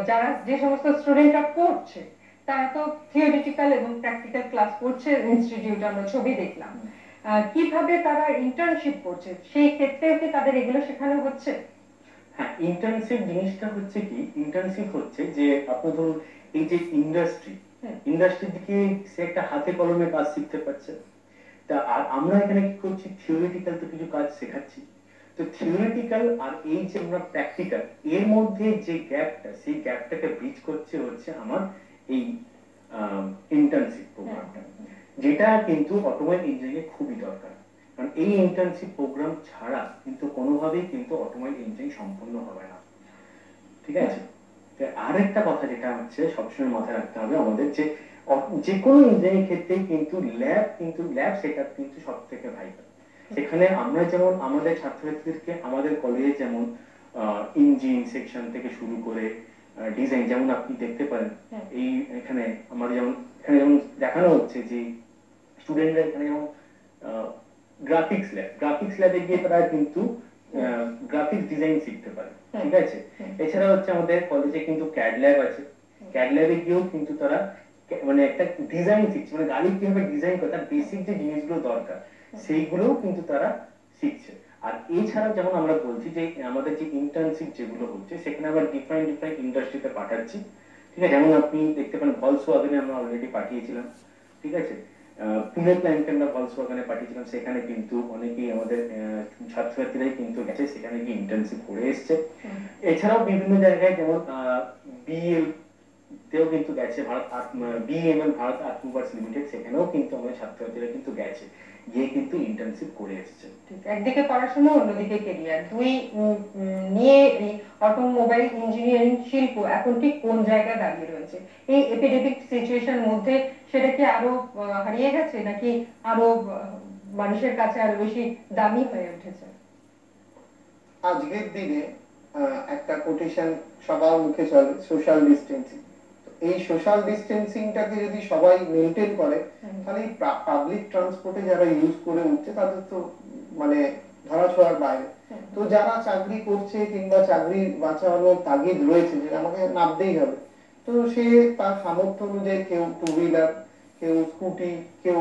যারা যে সমস্ত স্টুডেন্টরা পড়ছে তারা তো থিওরিটিক্যাল এবং প্র্যাকটিক্যাল ক্লাস করছে ইনস্টিটিউটে, আমরা ছবি দেখলাম, কিভাবে তারা ইন্টার্নশিপ করছে সেই ক্ষেত্রেও কি তাদের এগুলো শেখানো হচ্ছে? হ্যাঁ, ইন্টার্নশিপ জিনিসটা হচ্ছে কি, ইন্টার্নশিপ হচ্ছে যে আপনি ধরুন এই যে ইন্ডাস্ট্রির দিকে সে একটা হাতে কলমে কাজ শিখতে পারছে। তা আর আমরা এখানে কি করছি, থিওরিটিক্যাল তো কিছু কাজ শেখাচ্ছি। তো থিওরিটিক্যাল আর এই যে আমরা প্র্যাকটিক্যাল এর মধ্যে যে গ্যাপটা, সেই গ্যাপটাকে ব্রিজ করছে হচ্ছে আমার এই ইন্টার্নশিপ প্রোগ্রামটা, যেটা কিন্তু অটোমোবাইল ইঞ্জিনিয়ারিং খুবই দরকার। কারণ এই ইন্টার্নশিপ প্রোগ্রাম ছাড়া কিন্তু কোনোভাবেই কিন্তু অটোমোবাইল ইঞ্জিনিয়ারিং সম্পূর্ণ হবে না, ঠিক আছে? আর একটা কথা যেটা হচ্ছে সবসময় মাথায় রাখতে হবে আমাদের, যে কোনো ইঞ্জিনিয়ারিং ক্ষেত্রেই কিন্তু ল্যাব সেটআপ কিন্তু সব থেকে ভাইটাল। সেখানে আমরা যেমন আমাদের ছাত্রছাত্রীদেরকে আমাদের কলেজে যেমন ইঞ্জিন সেকশন থেকে শুরু করে ডিজাইন, যেমন আপনি দেখতে পারেন এই এখানে আমাদের যেমন দেখানো হচ্ছে যে স্টুডেন্টরা এখানে যেমন গ্রাফিক্স ল্যাবে গিয়ে তারা কিন্তু গ্রাফিক্স ডিজাইন শিখতে পারে, ঠিক আছে? এছাড়া হচ্ছে আমাদের কলেজে কিন্তু ক্যাড ল্যাব আছে, ক্যাড ল্যাবে গিয়েও কিন্তু তারা মানে একটা ডিজাইন শিখছে, মানে গাড়ি কিভাবে ডিজাইন করে তার বেসিক যে জিনিসগুলো দরকার সেইগুলোও কিন্তু তারা শিখছে। আর এছাড়া যেমন আমরা বলছি যে আমাদের যে ইন্টার্নশিপ যেগুলো হচ্ছে সেখানে আমরা ডিফারেন্ট ইন্ডাস্ট্রিতে পাঠাচ্ছি, ঠিক আছে? যেমন আপনি দেখতে পারেন ভলসওয়াগনে আমরা অলরেডি পাঠিয়েছিলাম, ঠিক আছে? পুনে প্ল্যান্টে আমরা ভলসওয়াগনে পাঠিয়েছিলাম, সেখানে কিন্তু অনেকেই আমাদের ছাত্রছাত্রীরাই কিন্তু গেছে, সেখানে গিয়ে ইন্টার্নশিপ করে এসছে। এছাড়াও বিভিন্ন জায়গায় যেমন বিএল তেও কিন্তু গেছে, BML Bharat art movers limited, সেখানেও কিন্তু আমাদের ছাত্রছাত্রীরা কিন্তু গেছে, গিয়ে কিন্তু ইন্টার্নশিপ করে এসছে। একদিকে পড়াশোনা, অন্যদিকে কেরিয়ার, দুই নিয়ে এই অটোমোবাইল ইঞ্জিনিয়ারিং শিল্প এখন ঠিক কোন জায়গায় দাঁড়িয়ে রয়েছে? এই এপিডেমিক সিচুয়েশনের মধ্যে সেটা কি আরো হারিয়ে গেছে, নাকি আরো মানুষের কাছে আরো বেশি দামি হয়ে উঠেছে? আজকের দিনে একটা কোটেশন সবার মুখে চলে, সোশ্যাল ডিস্টেন্সিং। এই সোশ্যাল ডিস্টেন্সিংটাকে যদি সবাই মেনটেন করে, তাহলে পাবলিক ট্রান্সপোর্টে যারা ইউজ করে উঠছে তাদের তো মানে ধরাছোঁয়ার বাইরে। তো যারা চাকরি করছে কিংবা চাকরি বাঁচানোর তাগিদ রয়েছে যে আমাকে নামতেই হবে, তো সে তার সামর্থ্য অনুযায়ী কেউ টু হুইলার, কেউ স্কুটি, কেউ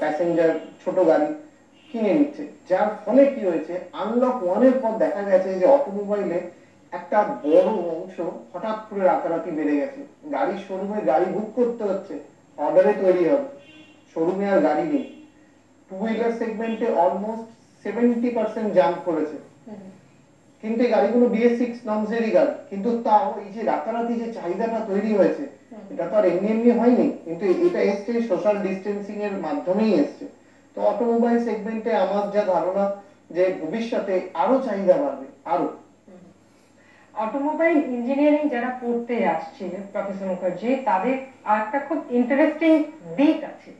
প্যাসেঞ্জার ছোট গাড়ি কিনে নিচ্ছে। যার ফলে কি হয়েছে, আনলক ওয়ানের পর দেখা গেছে যে অটোমোবাইলে একটা বড় অংশ হঠাৎ করে রাতারাতি বেড়ে গেছে। গাড়ির শোরুমে গাড়ি বুক করতে হচ্ছে, অর্ডারে তৈরি হবে, শোরুমে আর গাড়ি নেই। টু হুইলার সেগমেন্টে অলমোস্ট 70% জাম্প করেছে, কিন্তু এই গাড়িগুলো BS6 নর্মসেরই গাড়ি। কিন্তু তাও এই যে রাতারাতি যে চাহিদাটা তৈরি হয়েছে, এটা তো আর এমনি হয়নি, কিন্তু এটা এসছে সোশ্যাল ডিস্টেন্সিং এর মাধ্যমেই এসছে। তো অটোমোবাইল সেগমেন্টে আমার যা ধারণা যে ভবিষ্যতে আরো চাহিদা বাড়বে, আরো। অটোমোবাইল ইঞ্জিনিয়ারিং যারা পড়তে আসছে প্রফেসর মুখার্জি, তাদের একটা খুব ইন্টারেস্টিং দিক আছে।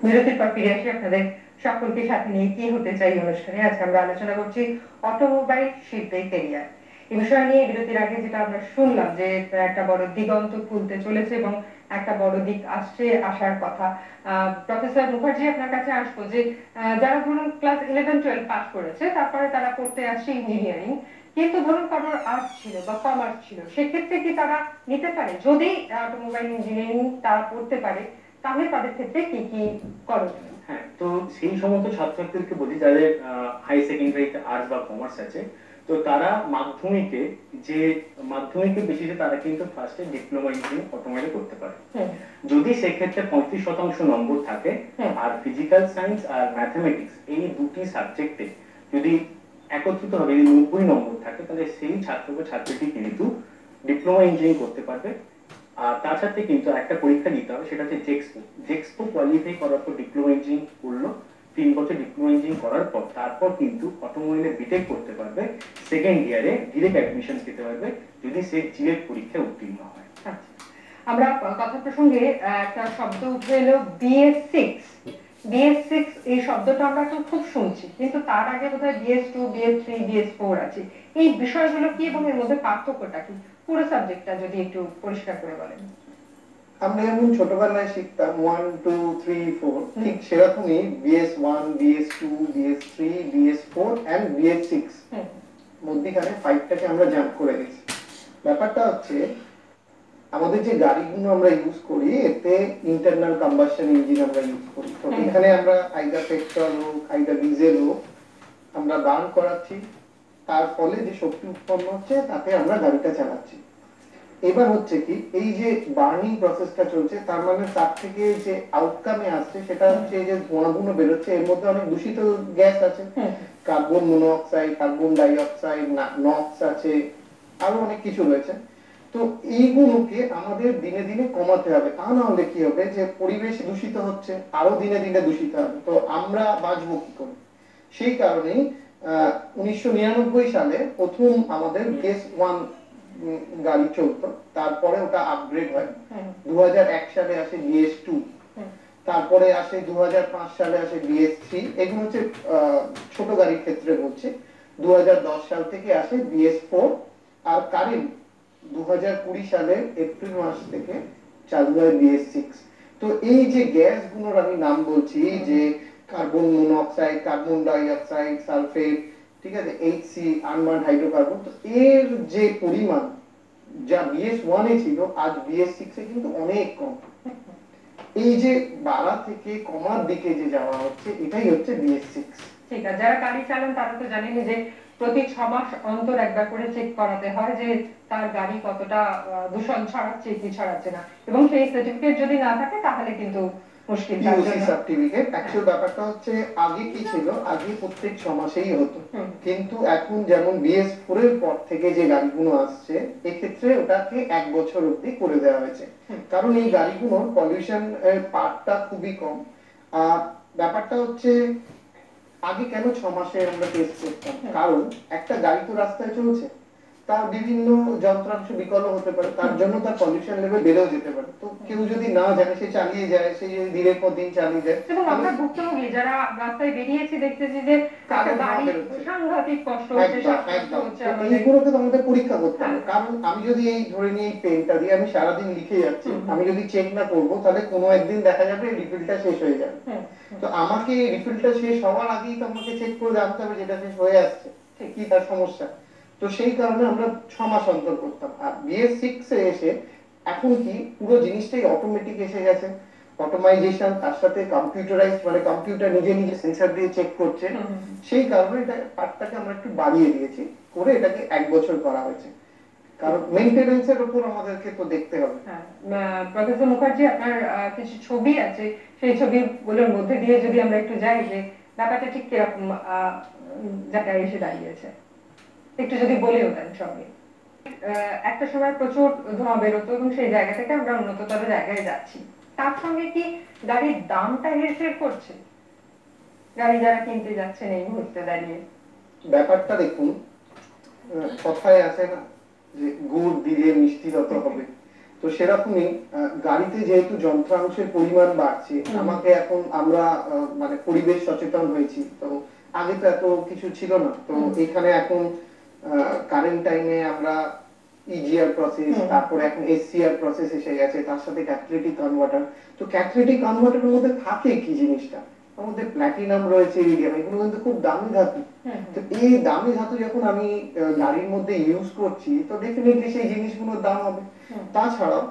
বিরতির পর ফিরে আসি আপনাদের সকলকে সাথে নিয়ে কি হতে চাই অনুষ্ঠানে। আজকে আমরা আলোচনা করছি অটোমোবাইল শিল্পে ক্যারিয়ার। এই বিষয় নিয়ে বিরতির আগে যেটা আমরা শুনলাম যে একটা বড় দিগন্ত খুলতে চলেছে এবং একটা বড় দিক আসার কথা। প্রফেসর মুখার্জি, আপনার কাছে আসবো যে যারা ধরুন ক্লাস 11-12 পাস করেছে, তারপরে তারা পড়তে আসছে ইঞ্জিনিয়ারিং, কিন্তু ধরুন কারোর আর্টস ছিল বা কমার্স ছিল, সেক্ষেত্রে কি তারা নিতে পারে? যদি অটোমোবাইল ইঞ্জিনিয়ারিং তারা পড়তে পারে, তাহলে তাদের ক্ষেত্রে কি কি করণীয়? হ্যাঁ, তো সেই সমস্ত ছাত্রছাত্রীদেরকে বলি যাদের হাই সেকেন্ডারিতে আর্টস বা কমার্স আছে, তো তারা মাধ্যমিকে বেশিতে তারা কিন্তু ফার্স্টে ডিপ্লোমা ইঞ্জিনিয়ারিং অটোমোবাইলে করতে পারে। যদি সেক্ষেত্রে 35% নম্বর থাকে, আর ফিজিক্যাল সায়েন্স আর ম্যাথমেটিক্স এই দুটি সাবজেক্টে যদি একত্রিত হবে 90 নম্বর থাকে, তাহলে সেই ছাত্রটি কিন্তু ডিপ্লোমা ইঞ্জিনিয়ারিং করতে পারবে। আর তার সাথে কিন্তু একটা পরীক্ষা দিতে হবে, সেটা হচ্ছে জেক্সপো কোয়ালিফাই করার পর ডিপ্লোমা ইঞ্জিনিয়ারিং করলো, 3 বছর ডিপ্লোমা ইঞ্জিনিয়ারিং করার পর তারপর কিন্তু অটোমোবাইলে বিটেক করতে পারবে, সেকেন্ড ইয়ারে ডিরেক্ট অ্যাডমিশন পেতে পারবে যদি সে জিএড পরীক্ষায় উত্তীর্ণ হয়। আমরা কথা প্রসঙ্গে একটা শব্দ উঠে এলো BS6। এই শব্দটা আমরা এখন খুব শুনছি, কিন্তু তার আগে বোধহয় BS2, BS3, BS4 আছে। এই বিষয়গুলো কি এবং এর মধ্যে পার্থক্যটা কি? পুরো সাবজেক্টটা যদি একটু পরিষ্কার করে বলেন। আমরা যেমন ছোটবেলায় শিখতাম 1 2 3 4, ঠিক সেরকমই BS1, BS2, BS3, BS4 and BS6। মধ্যখানে 5টাকে আমরা জাম্প করে গেছি। ব্যাপারটা হচ্ছে আমাদের যে গাড়িগুলো আমরা ইউজ করি, এতে ইন্টারনাল কম্বাসন ইঞ্জিন আমরা ইউজ করি। তো এখানে আমরা আইদার পেট্রোল হোক আইদার ডিজেল হোক আমরা বার্ন করাচ্ছি, তার ফলে যে শক্তি উৎপন্ন হচ্ছে তাতে আমরা গাড়িটা চালাচ্ছি। এবার হচ্ছে কি, এই যে বার্নিং প্রসেসটা চলছে, তার মানে তার থেকে যে আউটকামে আসছে সেটা হচ্ছে যে ধোঁয়াগুলো বেরোচ্ছে, এর মধ্যে অনেক দূষিত গ্যাস আছে, carbon monoxide, carbon die oxide, নক্স আছে, আরো অনেক কিছু রয়েছে। তো এইগুলোকে আমাদের দিনে দিনে কমাতে হবে, তা না হলে কি হবে যে পরিবেশ দূষিত হচ্ছে, আরো দিনে দিনে দূষিত হবে, তো আমরা বাঁচবো কি করে? সেই কারণেই 1999 সালে প্রথম আমাদের BS-1 গাড়ি চলতো, তারপরে ওটা আপগ্রেড হয়, 2001 সালে আসে BS-2, তারপরে আসে 2005 সালে আসে BS-3, এগুলো হচ্ছে ছোট গাড়ির ক্ষেত্রে বলছে। 2010 সাল থেকে আসে BS-4, আর কারেন্ট 2020 সালের এপ্রিল মাস থেকে চালু হয় BS-6। তো এই যে গ্যাসগুলোর আমি নাম বলছি, যে carbon monoxide, carbon die oxide, sulphate, ঠিক আছে, HC, আনবার্ন হাইড্রোকার্বন, তো এর যে পরিমাণ যা BS-1 এ ছিল, আজ BS-6 এ কিন্তু অনেক কম। এই যে বাড়া থেকে কমার দিকে যে যাওয়া হচ্ছে, এটাই হচ্ছে BS-6। ঠিক আছে, যারা গাড়ি চালান তারা তো জানেন যে প্রতি 6 মাস অন্তর একবার করে চেক করাতে হয় যে তার গাড়ি কতটা দূষণ ছড়াচ্ছে কি ছড়াচ্ছে না, এবং সেই সার্টিফিকেট যদি না থাকে তাহলে কিন্তু মুশকিল। POC সার্টিফিকেট অ্যাকচুয়াল ব্যাপারটা হচ্ছে, আগে কি ছিল, আগে প্রত্যেক 6 মাসেই হতো, কিন্তু এখন যেমন BS-4 এর পর থেকে যে গাড়িগুলো আসছে, এক্ষেত্রে ওটাকে 1 বছর অবধি করে দেওয়া হয়েছে, কারণ এই গাড়িগুলোর পলিউশন এর পার্টটা খুবই কম। আর ব্যাপারটা হচ্ছে, আগে কেন 6 মাসে আমরা টেস্ট করতাম, কারণ একটা গাড়ি তো রাস্তায় চলছে, তার বিভিন্ন যন্ত্রাংশ বিকল হতে পারে, তার জন্য তার পলিউশন লেভেল বেড়েও যেতে পারে। তো কেউ যদি না জানে, সে চালিয়ে যায়, সে যদি দিনের পর দিন চালিয়ে যায়, এবং আমরা ভুক্তভোগী যারা রাস্তায় বেরিয়েছি দেখতেছি যে গাড়ি সাংঘাতিক কষ্ট হচ্ছে, এইগুলোকে তো আমাদের পরীক্ষা করতে হবে। কারণ আমি যদি এই ধরে নিই এই পেনটা দিয়ে আমি সারাদিন লিখে যাচ্ছি, আমি যদি চেক না করবো, তাহলে কোনো একদিন দেখা যাবে রিফিলটা শেষ হয়ে যাবে। তো আমাকে রিফিলটা শেষ হওয়ার আগেই তো আমাকে চেক করে জানতে হবে যেটা শেষ হয়ে আসছে, কি তার সমস্যা। তো সেই কারণে আমরা 6 মাস অন্তর করতাম। আর BS-6 এ এসে এখন কি পুরো জিনিসটাই অটোমেটিক এসে গেছে, অটোমাইজেশন, তার সাথে কম্পিউটারাইজড, মানে কম্পিউটার নিজে নিজে সেন্সর দিয়ে চেক করছে। সেই কারণে এটা পার্টটাকে আমরা একটু বাড়িয়ে দিয়েছি, করে এটাকে 1 বছর করা হয়েছে, কারণ মেইনটেনেন্সের উপর আমাদেরকে তো দেখতে হবে। প্রফেসর মুখার্জি, আপনার কিছু ছবি আছে, সেই ছবিগুলোর মধ্যে দিয়ে যদি আমরা একটু যাই যে ব্যাপারটা ঠিক কিরকম জায়গায় এসে দাঁড়িয়েছে, একটু যদি বলেও দেন সঙ্গে। একটা সময় প্রচুর ধোঁয়া বেরোতো এবং সেই জায়গা থেকে আমরা উন্নততর জায়গায় যাচ্ছি, তার সঙ্গে কি গাড়ির দামটা হেরফের করছে গাড়ি যারা কিনতে যাচ্ছেন এই মুহূর্তে দাঁড়িয়ে? ব্যাপারটা দেখুন, কথায় আছে না যে গুড় দিলে মিষ্টি যত হবে, তো সেরকমই গাড়িতে যেহেতু যন্ত্রাংশের পরিমাণ বাড়ছে, আমাকে এখন আমরা মানে পরিবেশ সচেতন হয়েছি, তো আগে তো এত কিছু ছিল না। তো এখানে এখন কারেন্ট টাইমে আমরা EGR প্রসেস, তারপরে এখন SCR প্রসেস এসে গেছে, তার সাথে ক্যাটালিটিক কনভার্টার। তো ক্যাটালিটিক কনভার্টারের মধ্যে থাকে কি জিনিসটা, তার মধ্যে প্ল্যাটিনাম রয়েছে, ইরিডিয়াম, এগুলো কিন্তু খুব দামি ধাতু। তো এই দামি ধাতু যখন আমি গাড়ির মধ্যে ইউজ করছি, তো ডেফিনেটলি সেই জিনিসগুলোর দাম হবে। তাছাড়াও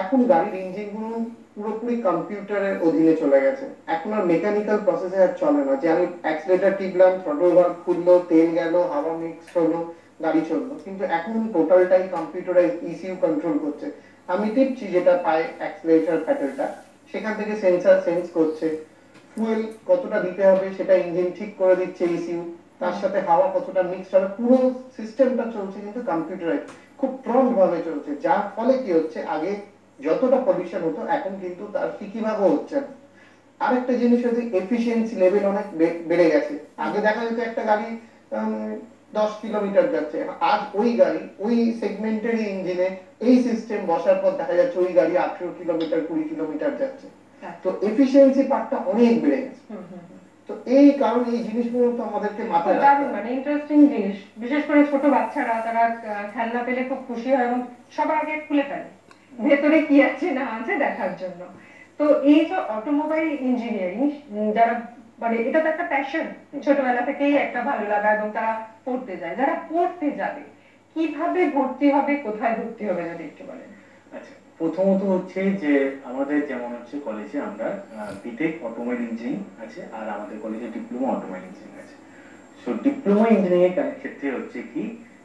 এখন গাড়ির ইঞ্জিন গুলো পুরোপুরি কম্পিউটারের অধীনে চলে গেছে, এখন আর মেকানিক্যাল প্রসেসে আর চলে না যে আমি অ্যাক্সিলারেটর টিপলাম, থ্রটল ভালভ খুললো, তেল গেল, হাওয়া মিক্স হলো, গাড়ি চললো। কিন্তু এখন টোটালটাই কম্পিউটারাইজ, ECU কন্ট্রোল করছে। আমি টিপছি যেটা পায় অ্যাক্সিলারেটর প্যাডেলটা, সেখান থেকে সেন্সর সেন্স করছে, ফুয়েল কতটা দিতে হবে সেটা ইঞ্জিন ঠিক করে দিচ্ছে ECU, তার সাথে হাওয়া কতটা মিক্স হবে, পুরো সিস্টেমটা চলছে কিন্তু কম্পিউটারাইজ, খুব প্রম্পট ভাবে চলছে। যার ফলে কি হচ্ছে, আগে যতটা পলিউশন হতো এখন কিন্তু তার ঠিকইভাবে হচ্ছে না। আরেকটা জিনিস হচ্ছে এফিসিয়েন্সি লেভেল অনেক বেড়ে গেছে। আগে দেখা যেত একটা গাড়ি 10 কিলোমিটার যাচ্ছে, আজ ওই গাড়ি ওই সেগমেন্টের ইঞ্জিনে এই সিস্টেম বসার পর দেখা যাচ্ছে ওই গাড়ি 18 কিলোমিটার 20 কিলোমিটার যাচ্ছে। তো এফিসিয়েন্সি পার্টটা অনেক বেড়ে গেছে। তো এই কারণে এই জিনিসগুলো তো আমাদেরকে মাথায় রাখতে হবে। মানে ইন্টারেস্টিং জিনিস, বিশেষ করে ছোট বাচ্চারা, তারা খেলনা পেলে খুব খুশি হয় এবং সবার আগে খুলে ফেলে ভেতরে কি আছে না আছে দেখার জন্য। তো এই যে অটোমোবাইল ইঞ্জিনিয়ারিং, যারা মানে এটা তো একটা প্যাশন, ছোটবেলা থেকেই একটা ভালো লাগা, এবং তারা পড়তে যায়, যারা পড়তে যাবে কিভাবে ভর্তি হবে, কোথায় ভর্তি হবে যদি একটু বলেন। আচ্ছা, প্রথমত হচ্ছে যে আমাদের যেমন হচ্ছে কলেজে আমরা বিটেক অটোমোবাইল ইঞ্জিনিয়ারিং আছে, আর আমাদের কলেজে ডিপ্লোমা অটোমোবাইল ইঞ্জিনিয়ারিং আছে। সো ডিপ্লোমা ইঞ্জিনিয়ারিং এর ক্ষেত্রে হচ্ছে কি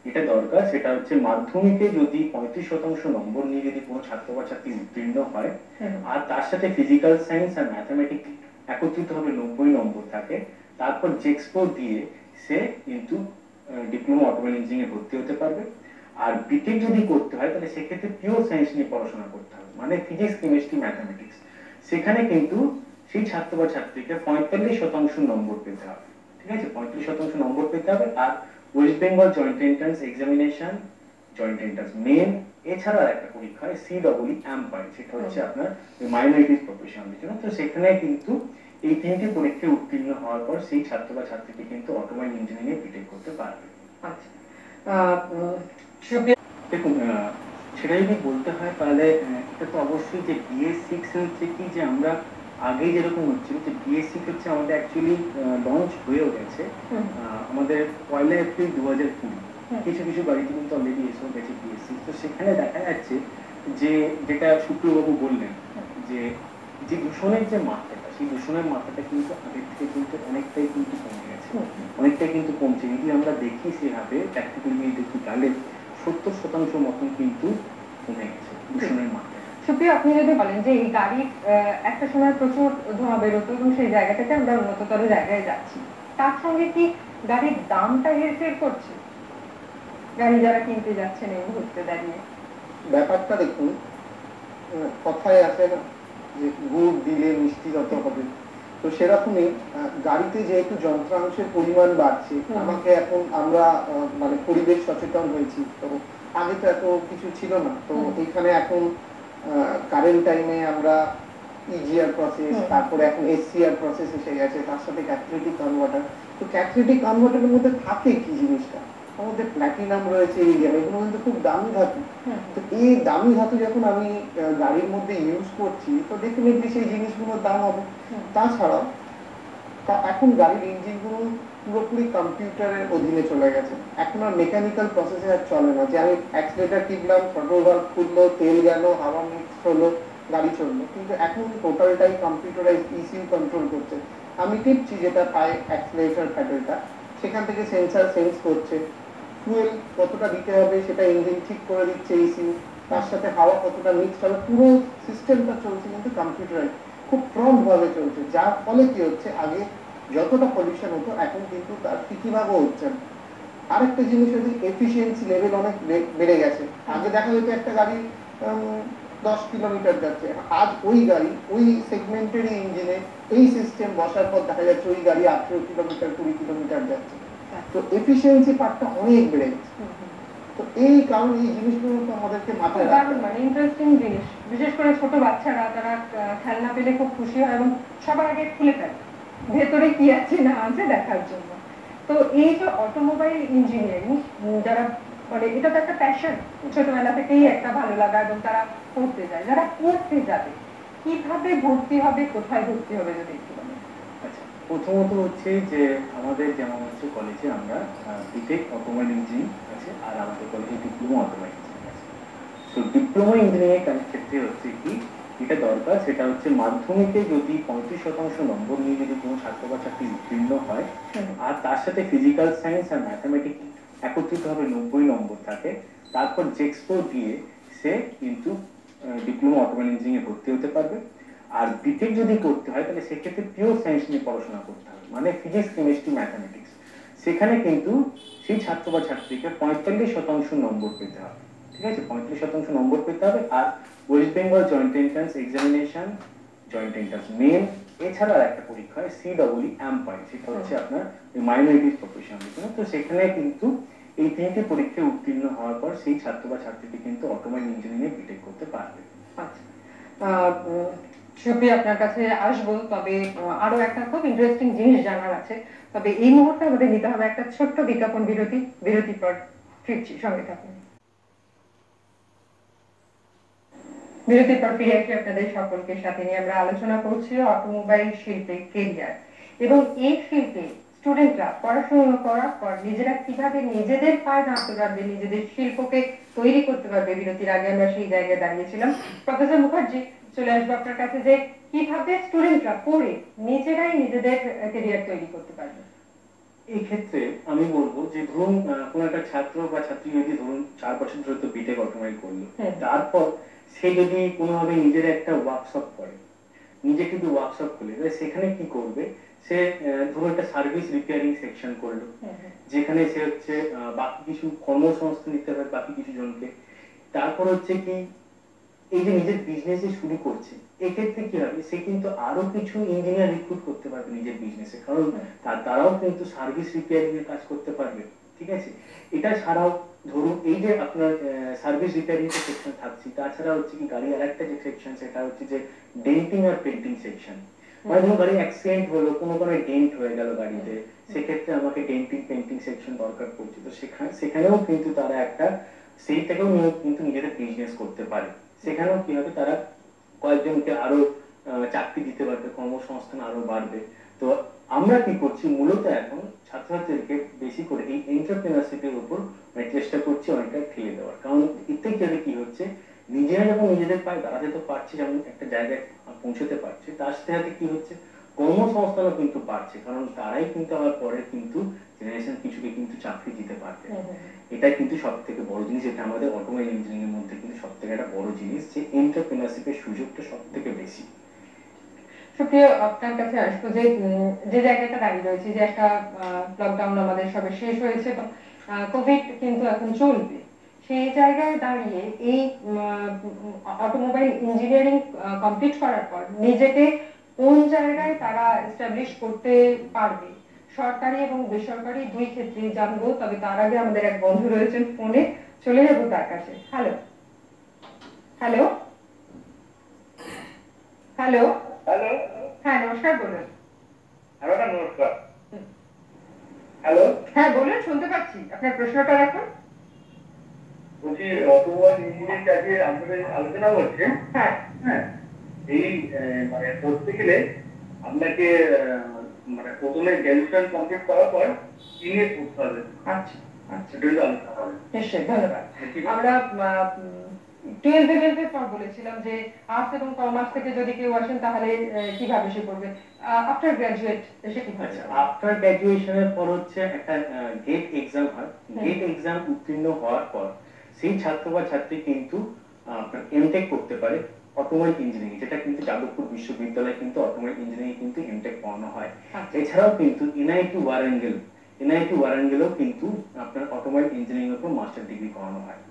এটা দরকার, সেটা হচ্ছে মাধ্যমিকে যদি 35% নম্বর নিয়ে যদি কোনো ছাত্র বা ছাত্রী উত্তীর্ণ হয়, আর তার সাথে ফিজিক্যাল সায়েন্স আর ম্যাথামেটিক্স একত্রিত হবে 90 নম্বর থাকে, তারপর জেক্সপো দিয়ে সে কিন্তু ডিপ্লোমা অটোমোবাইল ইঞ্জিনিয়ারিং ভর্তি হতে পারবে। আর বিটেক যদি করতে হয় তাহলে সেক্ষেত্রে পিওর সায়েন্স নিয়ে পড়াশোনা করতে হবে, মানে ফিজিক্স, কেমিস্ট্রি, ম্যাথামেটিক্স। সেখানে কিন্তু সেই ছাত্র বা ছাত্রীকে 45% নম্বর পেতে হবে, ঠিক আছে, 45% নম্বর পেতে হবে। আর West Bengal joint entrance examination, joint entrance main, এছাড়া একটা পরীক্ষা হয় CEE AMPIRE, সেটা হচ্ছে আপনার মাইনরিটিস প্রফেশনালদের জন্য। তো সেখানে কিন্তু এই তিনটি পরীক্ষায় উত্তীর্ণ হওয়ার পর সেই ছাত্র বা ছাত্রীটি কিন্তু অটোমোবাইল ইঞ্জিনিয়ারিং বিটেক করতে পারবে। আচ্ছা, দেখুন, সেটা যদি বলতে হয় তাহলে এটা তো অবশ্যই যে BS6 হচ্ছে কি, যে আমরা আগে যেরকম হচ্ছিল যে BS6 হচ্ছে আমাদের অ্যাকচুয়ালি লঞ্চ হয়েও গেছে আমাদের 1 এপ্রিল 2020। কিছু কিছু গাড়িতে কিন্তু অলরেডি এসেও গেছে BS6। তো সেখানে দেখা যাচ্ছে যে যেটা সুপ্রিয়বাবু বললেন যে যে দূষণের যে মাত্রাটা, সেই দূষণের মাত্রাটা কিন্তু আগের থেকে কিন্তু অনেকটাই কিন্তু কমে গেছে, অনেকটাই কিন্তু কমছে। যদি আমরা দেখি সেভাবে প্র্যাকটিক্যালি দেখি তাহলে 70% মতন কিন্তু কমে গেছে দূষণের মাত্রা। সুপ্রিয়, আপনি যদি বলেন যে এই গাড়ির একটা সময় প্রচুর ধোঁয়া বেরোতো এবং সেই জায়গা থেকে আমরা উন্নততর জায়গায় যাচ্ছি, তার সঙ্গে কি গাড়ির দামটা হেরফের করছে গাড়ি যারা কিনতে যাচ্ছেন এই মুহূর্তে দাঁড়িয়ে? ব্যাপারটা দেখুন, কথায় আছে না যে গুড় দিলে মিষ্টি যত হবে, তো সেরকমই গাড়িতে যেহেতু যন্ত্রাংশের পরিমাণ বাড়ছে, আমাকে এখন আমরা মানে পরিবেশ সচেতন হয়েছি, তো আগে তো এত কিছু ছিল না। তো এখানে এখন কারেন্ট টাইমে আমরা EGR প্রসেস, তারপরে এখন SCR প্রসেস এসে গেছে, তার সাথে ক্যাটালিটিক কনভার্টার। তো ক্যাটালিটিক কনভার্টারের মধ্যে থাকে কি জিনিসটা, আমাদের প্ল্যাটিনাম রয়েছে, এগুলো কিন্তু খুব দামি ধাতু। তো এই দামি ধাতু যখন আমি গাড়ির মধ্যে ইউজ করছি, তো ডেফিনেটলি সেই জিনিসগুলোর দাম হবে। তাছাড়াও এখন গাড়ির ইঞ্জিনগুলো পুরোপুরি কম্পিউটারের অধীনে চলে গেছে, এখন আর মেকানিক্যাল প্রসেসে আর চলে না যে আমি অ্যাক্সিলারেটর টিপলাম, থ্রটল ভালভ খুললো, তেল গেল, হাওয়া মিক্স হলো, গাড়ি চললো। কিন্তু এখন টোটালটাই কম্পিউটারাইজ, ECU কন্ট্রোল করছে। আমি টিপছি যেটা পাই অ্যাক্সিলারেটর প্যাডেলটা, সেখান থেকে সেন্সার সেন্স করছে, ফুয়েল কতটা দিতে হবে সেটা ইঞ্জিন ঠিক করে দিচ্ছে ECU, তার সাথে হাওয়া কতটা মিক্স হবে, পুরো সিস্টেমটা চলছে কিন্তু কম্পিউটারাইজ, খুব প্রম্পট ভাবে চলছে। যার ফলে কি হচ্ছে, আগে যতটা পলিউশন হতো এখন কিন্তু তার 50% হচ্ছে না। আরেকটা জিনিস হচ্ছে এফিসিয়েন্সি লেভেল অনেক বেড়ে গেছে। আগে দেখা যেত একটা গাড়ি 10 কিলোমিটার যাচ্ছে, আজ ওই গাড়ি ওই সেগমেন্টেরই ইঞ্জিনে এই সিস্টেম বসার পর দেখা যাচ্ছে ওই গাড়ি 18 কিলোমিটার 20 কিলোমিটার যাচ্ছে। তো এফিসিয়েন্সি পার্টটা অনেক বেড়ে গেছে। তো এই কারণে এই জিনিসগুলো তো আমাদেরকে মাথায় রাখতে হবে। মানে ইন্টারেস্টিং জিনিস, বিশেষ করে ছোট বাচ্চারা তারা খেলনা পেলে খুব খুশি হয় এবং সবার আগে খুলে ফেলে ভেতরে কি আছে না আছে দেখার জন্য। তো এই যে অটোমোবাইল ইঞ্জিনিয়ারিং যারা মানে এটা তো একটা প্যাশন, ছোটবেলা থেকেই একটা ভালো লাগা এবং তারা পড়তে যায়, যারা পড়তে যাবে কিভাবে ভর্তি হবে, কোথায় ভর্তি হবে যদি একটু বলেন? আচ্ছা, প্রথমত হচ্ছে যে আমাদের যেমন হচ্ছে কলেজে আমরা বিটেক অটোমোবাইল ইঞ্জিনিয়ারিং আছে, আর আমাদের কলেজে ডিপ্লোমা অটোমোবাইল ইঞ্জিনিয়ারিং আছে। তো ডিপ্লোমা ইঞ্জিনিয়ারিং ক্ষেত্রে হচ্ছে কি এটা দরকার, সেটা হচ্ছে মাধ্যমিকে যদি 35% নম্বর নিয়ে যদি কোনো ছাত্র বা ছাত্রী উত্তীর্ণ হয়, আর তার সাথে ফিজিক্যাল সায়েন্স আর ম্যাথামেটিক্স একত্রিতভাবে 90 নম্বর থাকে, তারপর জেক্সপো দিয়ে সে কিন্তু ডিপ্লোমা অটোমোবাইল ইঞ্জিনিয়ারিং ভর্তি হতে পারবে। আর বিটেক যদি করতে হয় তাহলে সেক্ষেত্রে পিওর সায়েন্স নিয়ে পড়াশোনা করতে হবে, মানে ফিজিক্স, কেমিস্ট্রি, ম্যাথামেটিক্স। সেখানে কিন্তু সেই ছাত্র বা ছাত্রীকে 45% নম্বর পেতে হবে, ঠিক আছে, 35% নম্বর পেতে হবে। আর West Bengal joint entrance examination, joint entrance main, এছাড়া একটা পরীক্ষা হয় CEE AMPIRE, সেটা হচ্ছে আপনার মাইনরিটিস প্রফেশনালদের জন্য। তো সেখানে কিন্তু এই তিনটি পরীক্ষায় উত্তীর্ণ হওয়ার পর সেই ছাত্র বা ছাত্রীটি কিন্তু অটোমোবাইল ইঞ্জিনিয়ারিং বিটেক করতে পারবে। আচ্ছা, সুপ্রিয়া আপনার কাছে আসবো, তবে আরো একটা খুব ইন্টারেস্টিং জিনিস জানার আছে। তবে এই মুহূর্তে আমাদের নিতে হবে একটা ছোট্ট বিজ্ঞাপন বিরতি। বিরতির পর ফিরছি, সঙ্গে থাকুন। বিরতির পর ফিরে এসে আপনাদের সকলকে সাথে নিয়ে আমরা আলোচনা করছি অটোমোবাইল শিল্পে কেরিয়ার, এবং এই শিল্পে স্টুডেন্টরা পড়াশোনা করার পর নিজেরা কিভাবে নিজেদের পায়ে দাঁড়াতে পারবে, নিজেদের শিল্পকে তৈরি করতে পারবে। বিরতির আগে আমরা সেই জায়গায় দাঁড়িয়েছিলাম। প্রফেসর মুখার্জি, চলে আসবো আপনার কাছে যে কিভাবে স্টুডেন্টরা পড়ে নিজেরাই নিজেদের কেরিয়ার তৈরি করতে পারবে। এই ক্ষেত্রে আমি বলবো যে ধরুন কোন একটা ছাত্র বা ছাত্রী যদি ধরুন 4 বছর ধরে তো বিটেক অটোমোবাইল করলো, তারপর সে যদি কোনোভাবে নিজের একটা ওয়ার্কশপ করে, নিজে কিন্তু ওয়ার্কশপ খুলে, এবার সেখানে কি করবে, সে ধরুন একটা সার্ভিস রিপেয়ারিং সেকশন করলো, যেখানে সে হচ্ছে বাকি কিছু কর্মসংস্থান দিতে পারে বাকি কিছু জনকে। তারপর হচ্ছে কি, এই যে নিজের বিজনেস শুরু করছে, এক্ষেত্রে কি হবে, সে কিন্তু আরো কিছু ইঞ্জিনিয়ার রিক্রুট করতে পারবে নিজের বিজনেসে, কারণ তারাও কিন্তু সার্ভিস রিপেয়ারিং এর কাজ করতে পারবে। ঠিক আছে, এটা ছাড়াও ধরুন এই যে আপনার সার্ভিস রিপেয়ারিং এর সেকশন থাকছে, তাছাড়া হচ্ছে কি গাড়ি আরেকটা যে সেকশন সেটা হচ্ছে যে ডেন্টিং আর পেন্টিং সেকশন। মানে ধরুন গাড়ি অ্যাক্সিডেন্ট হলো, কোনো কারণে ডেন্ট হয়ে গেল গাড়িতে, সেক্ষেত্রে আমাকে ডেন্টিং পেন্টিং সেকশন দরকার পড়ছে, তো সেখানেও কিন্তু তারা একটা সেই থেকেও কিন্তু নিজেদের বিজনেস করতে পারে। সেখানেও কি হবে, তারা কয়েকজনকে আরো চাকরি দিতে পারবে, কর্মসংস্থান আরো বাড়বে। তো আমরা কি করছি মূলত এখন ছাত্রছাত্রীদেরকে বেশি করে এই এন্টারপ্রেনারশিপের উপর চেষ্টা করছি অনেকটা ঠেলে দেওয়ার, কারণ এতে গেলে কি হচ্ছে, নিজেরা যখন নিজেদের পায়ে দাঁড়াতে তো পারছে, যেমন একটা জায়গায় পৌঁছতে পারছে, তার সাথে কি হচ্ছে কর্মসংস্থানও কিন্তু বাড়ছে, কারণ তারাই কিন্তু আবার পরে কিন্তু জেনারেশন কিছুকে কিন্তু চাকরি দিতে পারবে। এটা কিন্তু সব থেকে বড় জিনিস, এটা আমাদের অটোমোবাইল ইঞ্জিনিয়ারিং এর মধ্যে কিন্তু সব থেকে একটা বড় জিনিস, যে এন্টারপ্রেনারশিপের সুযোগটা সব থেকে বেশি। সুপ্রিয়, আপনার কাছে আসবো যে যে জায়গাটা দাঁড়িয়ে রয়েছে, যে একটা লকডাউন আমাদের সবে শেষ হয়েছে, কোভিড কিন্তু এখন চলবে, সেই জায়গায় দাঁড়িয়ে এই অটোমোবাইল ইঞ্জিনিয়ারিং কমপ্লিট করার পর নিজেকে কোন জায়গায় তারা এস্টাবলিশ করতে পারবে, সরকারি এবং বেসরকারি দুই ক্ষেত্রে জানবো। তবে তার আগে আমাদের এক বন্ধু রয়েছেন ফোনে, চলে যাবো তার কাছে। হ্যালো হ্যালো হ্যালো হ্যালো, হ্যাঁ নমস্কার, বলুন। হ্যালো নমস্কার। হ্যালো, হ্যাঁ বলুন, শুনতে পাচ্ছি, আপনার প্রশ্নটা রাখুন। বলছি অটোমোবাইল ইঞ্জিনিয়ারিং আজকে আপনাদের আলোচনা করছে। হ্যাঁ হ্যাঁ, এই মানে করতে গেলে আপনাকে মানে প্রথমে গ্র্যাজুয়েশন কমপ্লিট করার পর ইংলিশ পড়তে হবে। আচ্ছা আচ্ছা, সেটা হলো আলোচনা হবে। নিশ্চয়ই, ধন্যবাদ। আমরা 12 পর বলেছিলাম যে আর্টস এবং কমার্স থেকে যদি কেউ আসেন তাহলে কিভাবে সে পড়বে, আফটার গ্রাজুয়েট সে কিভাবে। আচ্ছা, আফটার গ্র্যাজুয়েশনের পর হচ্ছে একটা গেট এক্সাম হয়, গেট এক্সাম উত্তীর্ণ হওয়ার পর সেই ছাত্র বা ছাত্রী কিন্তু আপনার এমটেক করতে পারে অটোমোবাইল ইঞ্জিনিয়ারিং, যেটা কিন্তু যাদবপুর বিশ্ববিদ্যালয়ে কিন্তু অটোমোবাইল ইঞ্জিনিয়ারিং কিন্তু এমটেক পড়ানো হয়। এছাড়াও কিন্তু এনআইটি ওয়ারাঙ্গলেও কিন্তু আপনার অটোমোবাইল ইঞ্জিনিয়ারিং এর উপর মাস্টার ডিগ্রি করানো হয়।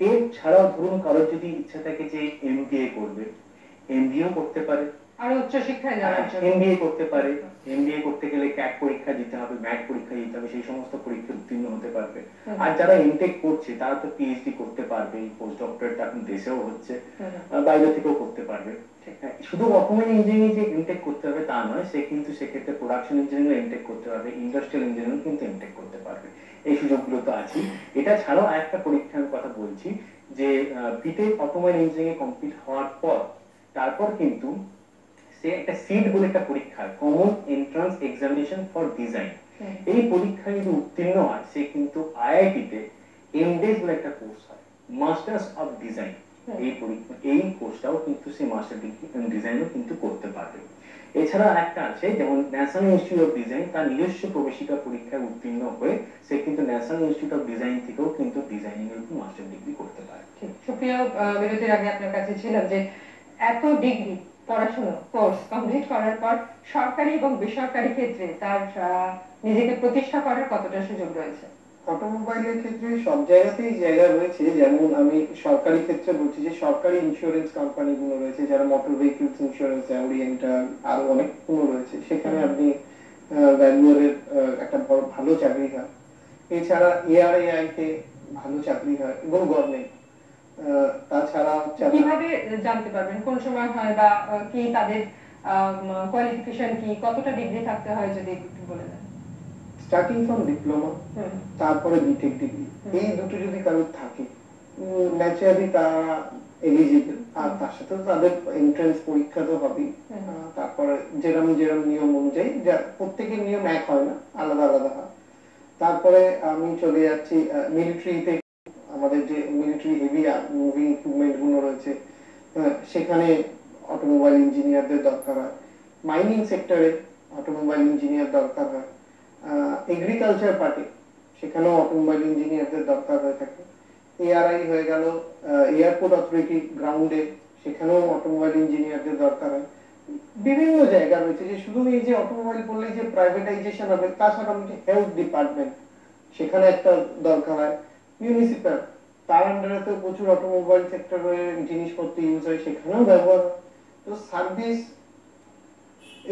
এছাড়াও ধরুন কারোর যদি ইচ্ছা থাকে যে এমবিএ করবে, এমবিএও করতে পারে, আরো উচ্চ শিক্ষায় যাওয়ার জন্য এমবিএ করতে পারে। এমবিএ করতে গেলে ক্যাট পরীক্ষা দিতে হবে, ম্যাট পরীক্ষা দিতে হবে, সেই সমস্ত পরীক্ষা উত্তীর্ণ হতে পারবে। আর যারা এমটেক করছে তারা তো পিএইচডি করতে পারবে, পোস্ট ডক্টরেট এখন দেশেও হচ্ছে, বাইরে থেকেও করতে পারবে। শুধু অটোমোবাইল ইঞ্জিনিয়ারিং যে এমটেক করতে হবে তা নয়, সে কিন্তু সেক্ষেত্রে প্রোডাকশন ইঞ্জিনিয়ারিং এমটেক করতে পারবে, ইন্ডাস্ট্রিয়াল ইঞ্জিনিয়ারিং কিন্তু এমটেক করতে পারবে, এই সুযোগগুলো তো আছে। এটা ছাড়াও আরেকটা পরীক্ষার কথা বলছি, যে বিটেক অটোমোবাইল ইঞ্জিনিয়ারিং কমপ্লিট হওয়ার পর তারপর কিন্তু সে একটা সিট বলে একটা পরীক্ষা, common entrance examination for design, এই পরীক্ষায় যদি উত্তীর্ণ হয় সে কিন্তু আইআইটিতে এমডেস বলে একটা কোর্স হয়, মাস্টার্স অফ ডিজাইন, এই কোর্সটাও কিন্তু সে মাস্টার ডিগ্রি ডিজাইনও কিন্তু করতে পারবে। এছাড়া একটা আছে যেমন ন্যাশনাল ইনস্টিটিউট অফ ডিজাইন, তার নিজস্ব প্রবেশিকা পরীক্ষায় উত্তীর্ণ হয়ে সে কিন্তু ন্যাশনাল ইনস্টিটিউট অফ ডিজাইন থেকেও কিন্তু ডিজাইনিং এর উপর মাস্টার ডিগ্রি করতে পারে। সুপ্রিয়, বিরতির আগে আপনার কাছে ছিলাম যে এত ডিগ্রি পড়াশোনা কোর্স কমপ্লিট করার পর সরকারি এবং বেসরকারি ক্ষেত্রে তার নিজেকে প্রতিষ্ঠা করার কতটা সুযোগ রয়েছে। অটোমোবাইলের ক্ষেত্রে সব জায়গাতেই জায়গা রয়েছে, যেমন আমি সরকারি ক্ষেত্রে বলছি যে সরকারি ইন্স্যুরেন্স কোম্পানিগুলো রয়েছে, যারা মোটর ভেহিকলস ইন্স্যুরেন্স, ওরিয়েন্টাল, আরো অনেকগুলো রয়েছে, সেখানে আপনি ভ্যালুয়ারের একটা বড় ভালো চাকরি হয়। এছাড়া এআরএআই তে ভালো চাকরি হয় এবং গভর্নমেন্ট। তাছাড়া কিভাবে জানতে পারবেন কোন সময় হয় বা কি তাদের কোয়ালিফিকেশন কি, কতটা ডিগ্রি থাকতে হয় যদি একটু বলে দেন। স্টার্টিং ফ্রম ডিপ্লোমা, তারপরে বিটেক ডিগ্রি, এই দুটো যদি কারোর থাকে ন্যাচারালি তারা এলিজিবল। আর তার সাথে তাদের এন্ট্রান্স পরীক্ষা তো হবেই। তারপরে যেরকম নিয়ম অনুযায়ী, যা প্রত্যেকের নিয়ম এক হয় না, আলাদা আলাদা হয়। তারপরে আমি চলে যাচ্ছি মিলিটারিতে, আমাদের যে মিলিটারি হেভি মুভিং ইকুইপমেন্ট গুলো রয়েছে সেখানে অটোমোবাইল ইঞ্জিনিয়ারদের দরকার হয়। মাইনিং সেক্টরে অটোমোবাইল ইঞ্জিনিয়ার দরকার হয়। এগ্রিকালচার পার্টে সেখানেও অটোমোবাইল ইঞ্জিনিয়ারদের দরকার হয়ে থাকে। এআরআই হয়ে গেল, এয়ারপোর্ট অথরিটি গ্রাউন্ডে, সেখানেও অটোমোবাইল ইঞ্জিনিয়ারদের দরকার হয়। বিভিন্ন জায়গা রয়েছে যে শুধু এই যে অটোমোবাইল বললেই যে প্রাইভেটাইজেশন হবে, তাছাড়া আমাদের হেলথ ডিপার্টমেন্ট সেখানে একটা দরকার হয়, মিউনিসিপ্যাল তার আন্ডারে তো প্রচুর অটোমোবাইল সেক্টরে জিনিসপত্র ইউজ হয়, সেখানেও ব্যবহার হয়। তো সার্ভিস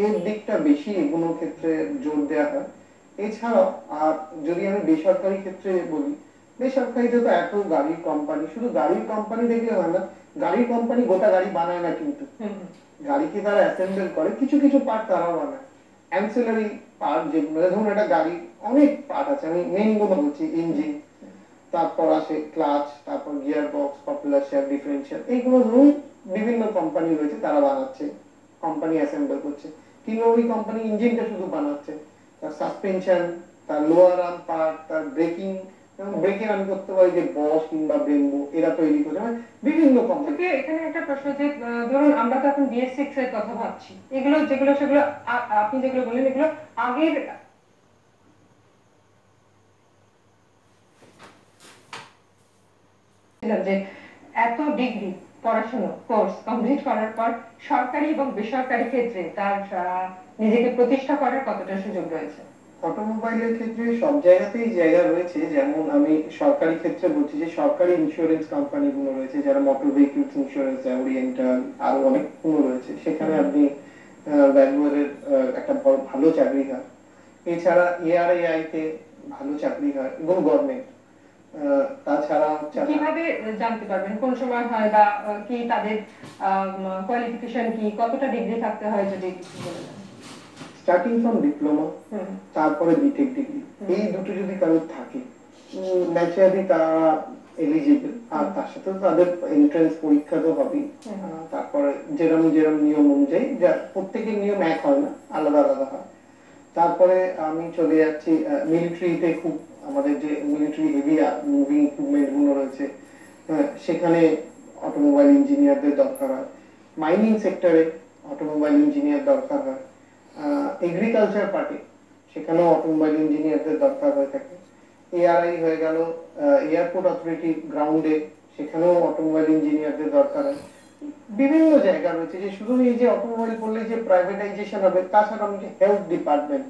এর দিকটা বেশি এগুলো ক্ষেত্রে জোর দেওয়া হয়। এছাড়াও আর যদি আমি বেসরকারি ক্ষেত্রে বলি, বেসরকারিতে তো এত গাড়ির কোম্পানি, শুধু গাড়ির কোম্পানি দেখলে হয় না, গাড়ির কোম্পানি গোটা গাড়ি বানায় না কিন্তু, গাড়িকে তারা অ্যাসেম্বল করে, কিছু কিছু পার্ট তারাও বানায়, অ্যান্সিলারি পার্ট যেগুলো, ধরুন একটা গাড়ি অনেক পার্ট আছে, আমি মেইন গুলো বলছি, ইঞ্জিন, তারপর আসে ক্লাচ, তারপর gear box, popular share, differential, এইগুলো ধরুন বিভিন্ন কোম্পানি রয়েছে তারা বানাচ্ছে, কোম্পানি অ্যাসেম্বল করছে। কিংবা ওই কোম্পানি ইঞ্জিনটা শুধু বানাচ্ছে, তার সাসপেনশন, তার লোয়ার আর্ম পার্ট, তার ব্রেকিং, এবং ব্রেকিং আমি করতে পারি যে বস কিংবা ব্রেম্বো এরা তৈরি করছে, মানে বিভিন্ন কোম্পানি। এখানে একটা প্রশ্ন যে ধরুন আমরা তো এখন BS6 এর কথা ভাবছি, এগুলো যেগুলো সেগুলো আপনি যেগুলো বললেন এগুলো আগের যে এত ডিগ্রি পড়াশোনা কোর্স কমপ্লিট করার পর সরকারি এবং বেসরকারি ক্ষেত্রে তার নিজেকে প্রতিষ্ঠা করার কতটা সুযোগ রয়েছে? অটোমোবাইলের ক্ষেত্রে সব জায়গাতেই জায়গা রয়েছে, যেমন আমি সরকারি ক্ষেত্রে বলছি যে সরকারি ইন্স্যুরেন্স কোম্পানিগুলো রয়েছে, যারা মোটর ভেহিকলস ইন্স্যুরেন্স, ওরিয়েন্টাল, আরো অনেকগুলো রয়েছে, সেখানে আপনি ব্যাঙ্গালোরের একটা বড় ভালো চাকরি হয়। এছাড়া ARAI তে ভালো চাকরি হয় এবং গভর্নমেন্ট। তাছাড়া কিভাবে জানতে পারবেন কোন সময় হয় বা কি তাদের কোয়ালিফিকেশন কি, কতটা ডিগ্রি থাকতে হয় যদি কিছু বলে দেন? স্টার্টিং ফ্রম ডিপ্লোমা, তারপরে বিটেক ডিগ্রি, এই দুটো যদি কারোর থাকে ন্যাচারালি তারা এলিজিবল। আর তার সাথে তাদের এন্ট্রান্স পরীক্ষা তো হবেই, তারপরে যেরকম যেরকম নিয়ম অনুযায়ী, যা প্রত্যেকের নিয়ম এক হয় না, আলাদা আলাদা হয়। তারপরে আমি চলে যাচ্ছি মিলিটারিতে, খুব আমাদের যে মিলিটারি হেভি মুভিং ইকুইপমেন্ট গুলো রয়েছে, সেখানে অটোমোবাইল ইঞ্জিনিয়ারদের দরকার হয়। মাইনিং সেক্টরে অটোমোবাইল ইঞ্জিনিয়ার দরকার হয়। এগ্রিকালচার পার্টে সেখানেও অটোমোবাইল ইঞ্জিনিয়ারদের দরকার হয়ে থাকে। ARI হয়ে গেল, এয়ারপোর্ট অথরিটি গ্রাউন্ডে, সেখানেও অটোমোবাইল ইঞ্জিনিয়ারদের দরকার হয়। বিভিন্ন জায়গা রয়েছে যে শুধু এই যে অটোমোবাইল বললেই যে প্রাইভেটাইজেশন হবে, তাছাড়া আমাদের হেলথ ডিপার্টমেন্ট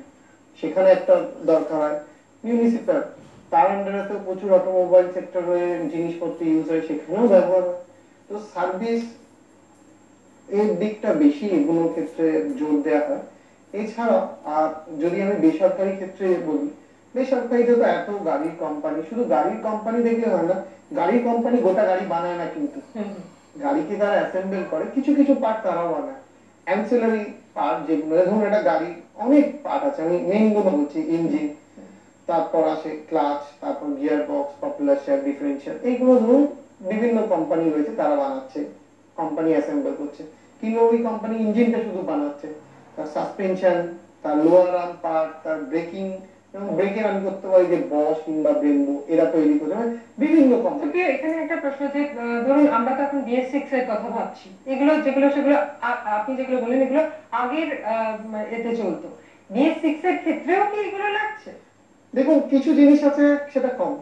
সেখানে একটা দরকার হয়। মিউনিসিপ্যাল তার আন্ডারে তো প্রচুর অটোমোবাইল সেক্টরে জিনিসপত্র ইউজ হয়, সেখানেও ব্যবহার হয়। তো সার্ভিস এর দিকটা বেশি এগুলোর ক্ষেত্রে জোর দেওয়া হয়। এছাড়াও আর যদি আমি বেসরকারি ক্ষেত্রে বলি, বেসরকারিতে তো এত গাড়ির কোম্পানি, শুধু গাড়ির কোম্পানি দেখলে হয় না, গাড়ির কোম্পানি গোটা গাড়ি বানায় না কিন্তু, গাড়িকে তারা অ্যাসেম্বল করে, কিছু কিছু পার্ট তারাও বানায়, অ্যান্সিলারি পার্ট যেগুলো, ধরুন একটা গাড়ির অনেক পার্ট আছে, আমি মেইন গুলো বলছি, ইঞ্জিন, তারপর আসে ক্লাচ, তারপর gear box, popular share, differential, এইগুলো ধরুন বিভিন্ন কোম্পানি রয়েছে তারা বানাচ্ছে, কোম্পানি অ্যাসেম্বল করছে। কিংবা ওই কোম্পানি ইঞ্জিনটা শুধু বানাচ্ছে, তার সাসপেনশন, তার লোয়ার আর্ম পার্ট, তার ব্রেকিং, এবং ব্রেকিং আমি করতে পারি যে বস কিংবা ব্রেম্বো এরা তৈরি করছে, মানে বিভিন্ন কোম্পানি। এখানে একটা প্রশ্ন যে ধরুন আমরা তো এখন BS6 এর কথা ভাবছি, এগুলো যেগুলো সেগুলো আপনি যেগুলো বললেন এগুলো আগের এতে চলতো, BS6 এর ক্ষেত্রেও কি এগুলো লাগছে? দেখুন কিছু জিনিস আছে সেটা কম,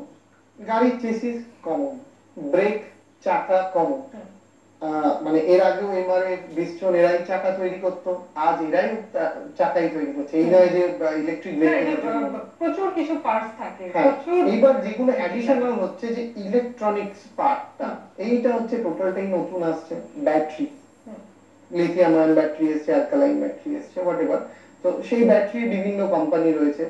গাড়ির চেসিস কমন, ব্রেক, চাকা কমন, মানে এর আগেও এমআরএ, ব্রিস্টল এরাই চাকা তৈরি করতো, আজ এরাই চাকাই তৈরি করছে, এই নয় যে ইলেকট্রিক প্রচুর কিছু পার্টস থাকে। এইবার যেগুলো অ্যাডিশনাল হচ্ছে যে ইলেকট্রনিক্স পার্টটা, এইটা হচ্ছে টোটালটাই নতুন আসছে, ব্যাটারি, লিথিয়াম আয়ন ব্যাটারি এসছে, অ্যালকালাইন ব্যাটারি এসছে, হোয়াটএভার। তো সেই ব্যাটারি বিভিন্ন কোম্পানি রয়েছে।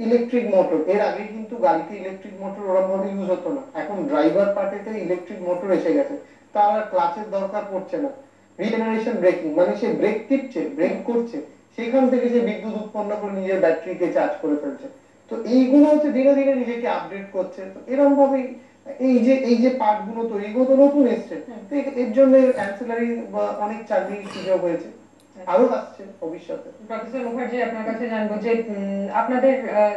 ইলেকট্রিক মোটর, এর আগে কিন্তু গাড়িতে ইলেকট্রিক মোটর ওরকম ভাবে ইউজ হতো না, এখন ড্রাইভার পার্টেতে ইলেকট্রিক মোটর এসে গেছে, তার ক্লাচের দরকার পড়ছে না। রিজেনারেশন ব্রেকিং, মানে সে ব্রেক টিপছে, ব্রেক করছে, সেখান থেকে সে বিদ্যুৎ উৎপন্ন করে নিজের ব্যাটারিকে চার্জ করে ফেলছে। তো এইগুলো হচ্ছে ধীরে ধীরে নিজেকে আপডেট করছে। তো এরকম ভাবে এই যে পার্ট গুলো তৈরি, এগুলো তো নতুন এসছে, তো এর জন্য অ্যান্সিলারি বা অনেক চাকরির সুযোগ হয়েছে, আরো আসছে ভবিষ্যতে। প্রফেসর মুখার্জি, আপনার কাছে জানবো যে আপনাদের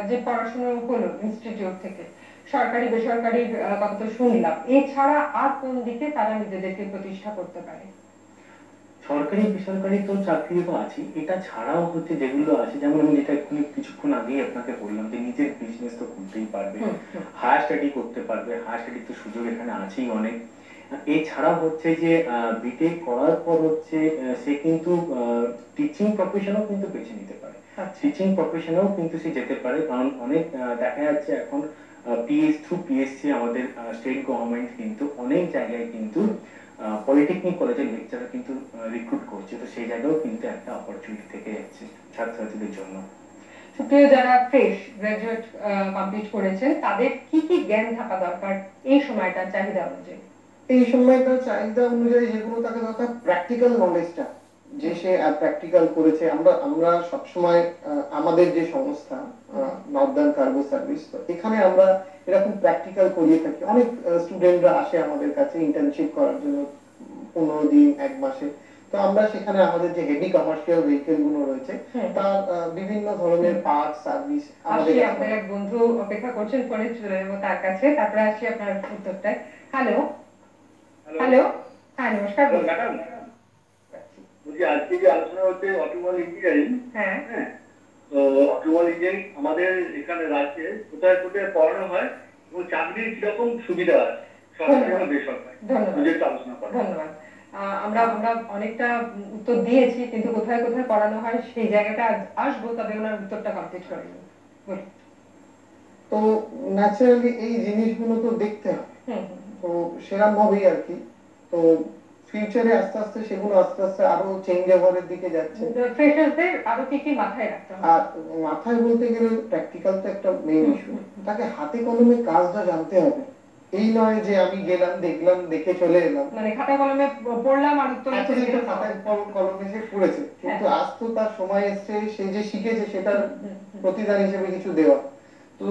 যে পড়াশোনা হলো ইনস্টিটিউট থেকে, সরকারি বেসরকারি কথা তো শুনলাম, এছাড়া আর কোন দিকে তারা নিজেদেরকে প্রতিষ্ঠা করতে পারে? সরকারি বেসরকারি তো চাকরি তো আছে, এটা ছাড়াও হচ্ছে যেগুলো আছে, যেমন আমি যেটা কিছুক্ষণ আগেই আপনাকে বললাম যে নিজের বিজনেস তো করতেই পারবে, হায়ার স্টাডি করতে পারবে, হায়ার স্টাডির তো সুযোগ এখানে আছেই অনেক। এছাড়াও হচ্ছে যে বিটেক করার পর হচ্ছে সে কিন্তু টিচিং প্রফেশনও কিন্তু বেছে নিতে পারে। আচ্ছা। টিচিং প্রফেশনেও কিন্তু সে যেতে পারে, কারণ অনেক দেখা যাচ্ছে এখন পিএসসি আমাদের স্টেট গভর্নমেন্ট কিন্তু অনেক জায়গায় কিন্তু পলিটেকনিক কলেজের লেকচারার কিন্তু রিক্রুট করছে, তো সেই জায়গায়ও কিন্তু একটা অপরচুনিটি থেকে যাচ্ছে ছাত্রছাত্রীদের জন্য। সুপ্রিয়, যারা ফ্রেশ গ্রাজুয়েট কমপ্লিট করেছেন তাদের কি কি জ্ঞান থাকা দরকার এই সময়টা চাহিদা অনুযায়ী? এই সময়টা চাহিদা অনুযায়ী যেগুলো তাকে দরকার, প্র্যাকটিক্যাল নলেজটা, যে সে প্র্যাকটিক্যাল করেছে। আমরা সবসময় আমাদের যে সংস্থা নর্দার্ন কার্গো সার্ভিস, তো এখানে আমরা এরকম প্র্যাকটিক্যাল করিয়ে থাকি। অনেক স্টুডেন্টরা আসে আমাদের কাছে ইন্টার্নশিপ করার জন্য 15 দিন 1 মাসে। তো আমরা সেখানে আমাদের যে হেভি কমার্শিয়াল ভেহিকেল গুলো রয়েছে তার বিভিন্ন ধরনের পার্ট সার্ভিস আমাদের আমাদের এক বন্ধু অপেক্ষা করছেন ফোনে, চলে যাবো তার কাছে, তারপরে আসি আপনার উত্তরটায়। হ্যালো হ্যালো, হ্যাঁ নমস্কার ম্যাডাম, বলছি আজকে যে আলোচনা হচ্ছে অটোমোবাইল ইঞ্জিনিয়ারিং, হ্যাঁ তো অটোমোবাইল ইঞ্জিনিয়ারিং আমাদের এখানে রাজ্যে কোথায় কোথায় পড়ানো হয় এবং চাকরির কিরকম সুবিধা আছে সরকারি এবং বেসরকারি, একটু আলোচনা করেন। ধন্যবাদ। আমরা অনেকটা উত্তর দিয়েছি, কিন্তু কোথায় কোথায় পড়ানো হয় সেই জায়গাটা আসবো, তবে ওনার উত্তরটা কমপ্লিট করে নিন। তো ন্যাচারালি এই জিনিসগুলো তো দেখতে হবে, তো সেরকম ভাবেই আর কি। তো ফিউচারে আস্তে আস্তে সেগুলো আস্তে আস্তে আরো চেঞ্জ ওভারের দিকে যাচ্ছে। ফ্রেশারদের আরো কি কি মাথায় রাখতে হবে? আর মাথায় বলতে গেলে প্র্যাকটিক্যাল তো একটা মেইন ইস্যু, তাকে হাতে কলমে কাজটা জানতে হবে। এই নয় যে আমি গেলাম দেখলাম দেখে চলে এলাম, মানে খাতা কলমে পড়লাম আর উত্তর খাতায় কলমে সে পড়েছে, কিন্তু আজ তো তার সময় এসছে সে যে শিখেছে সেটার প্রতিদান হিসেবে কিছু দেওয়া। তো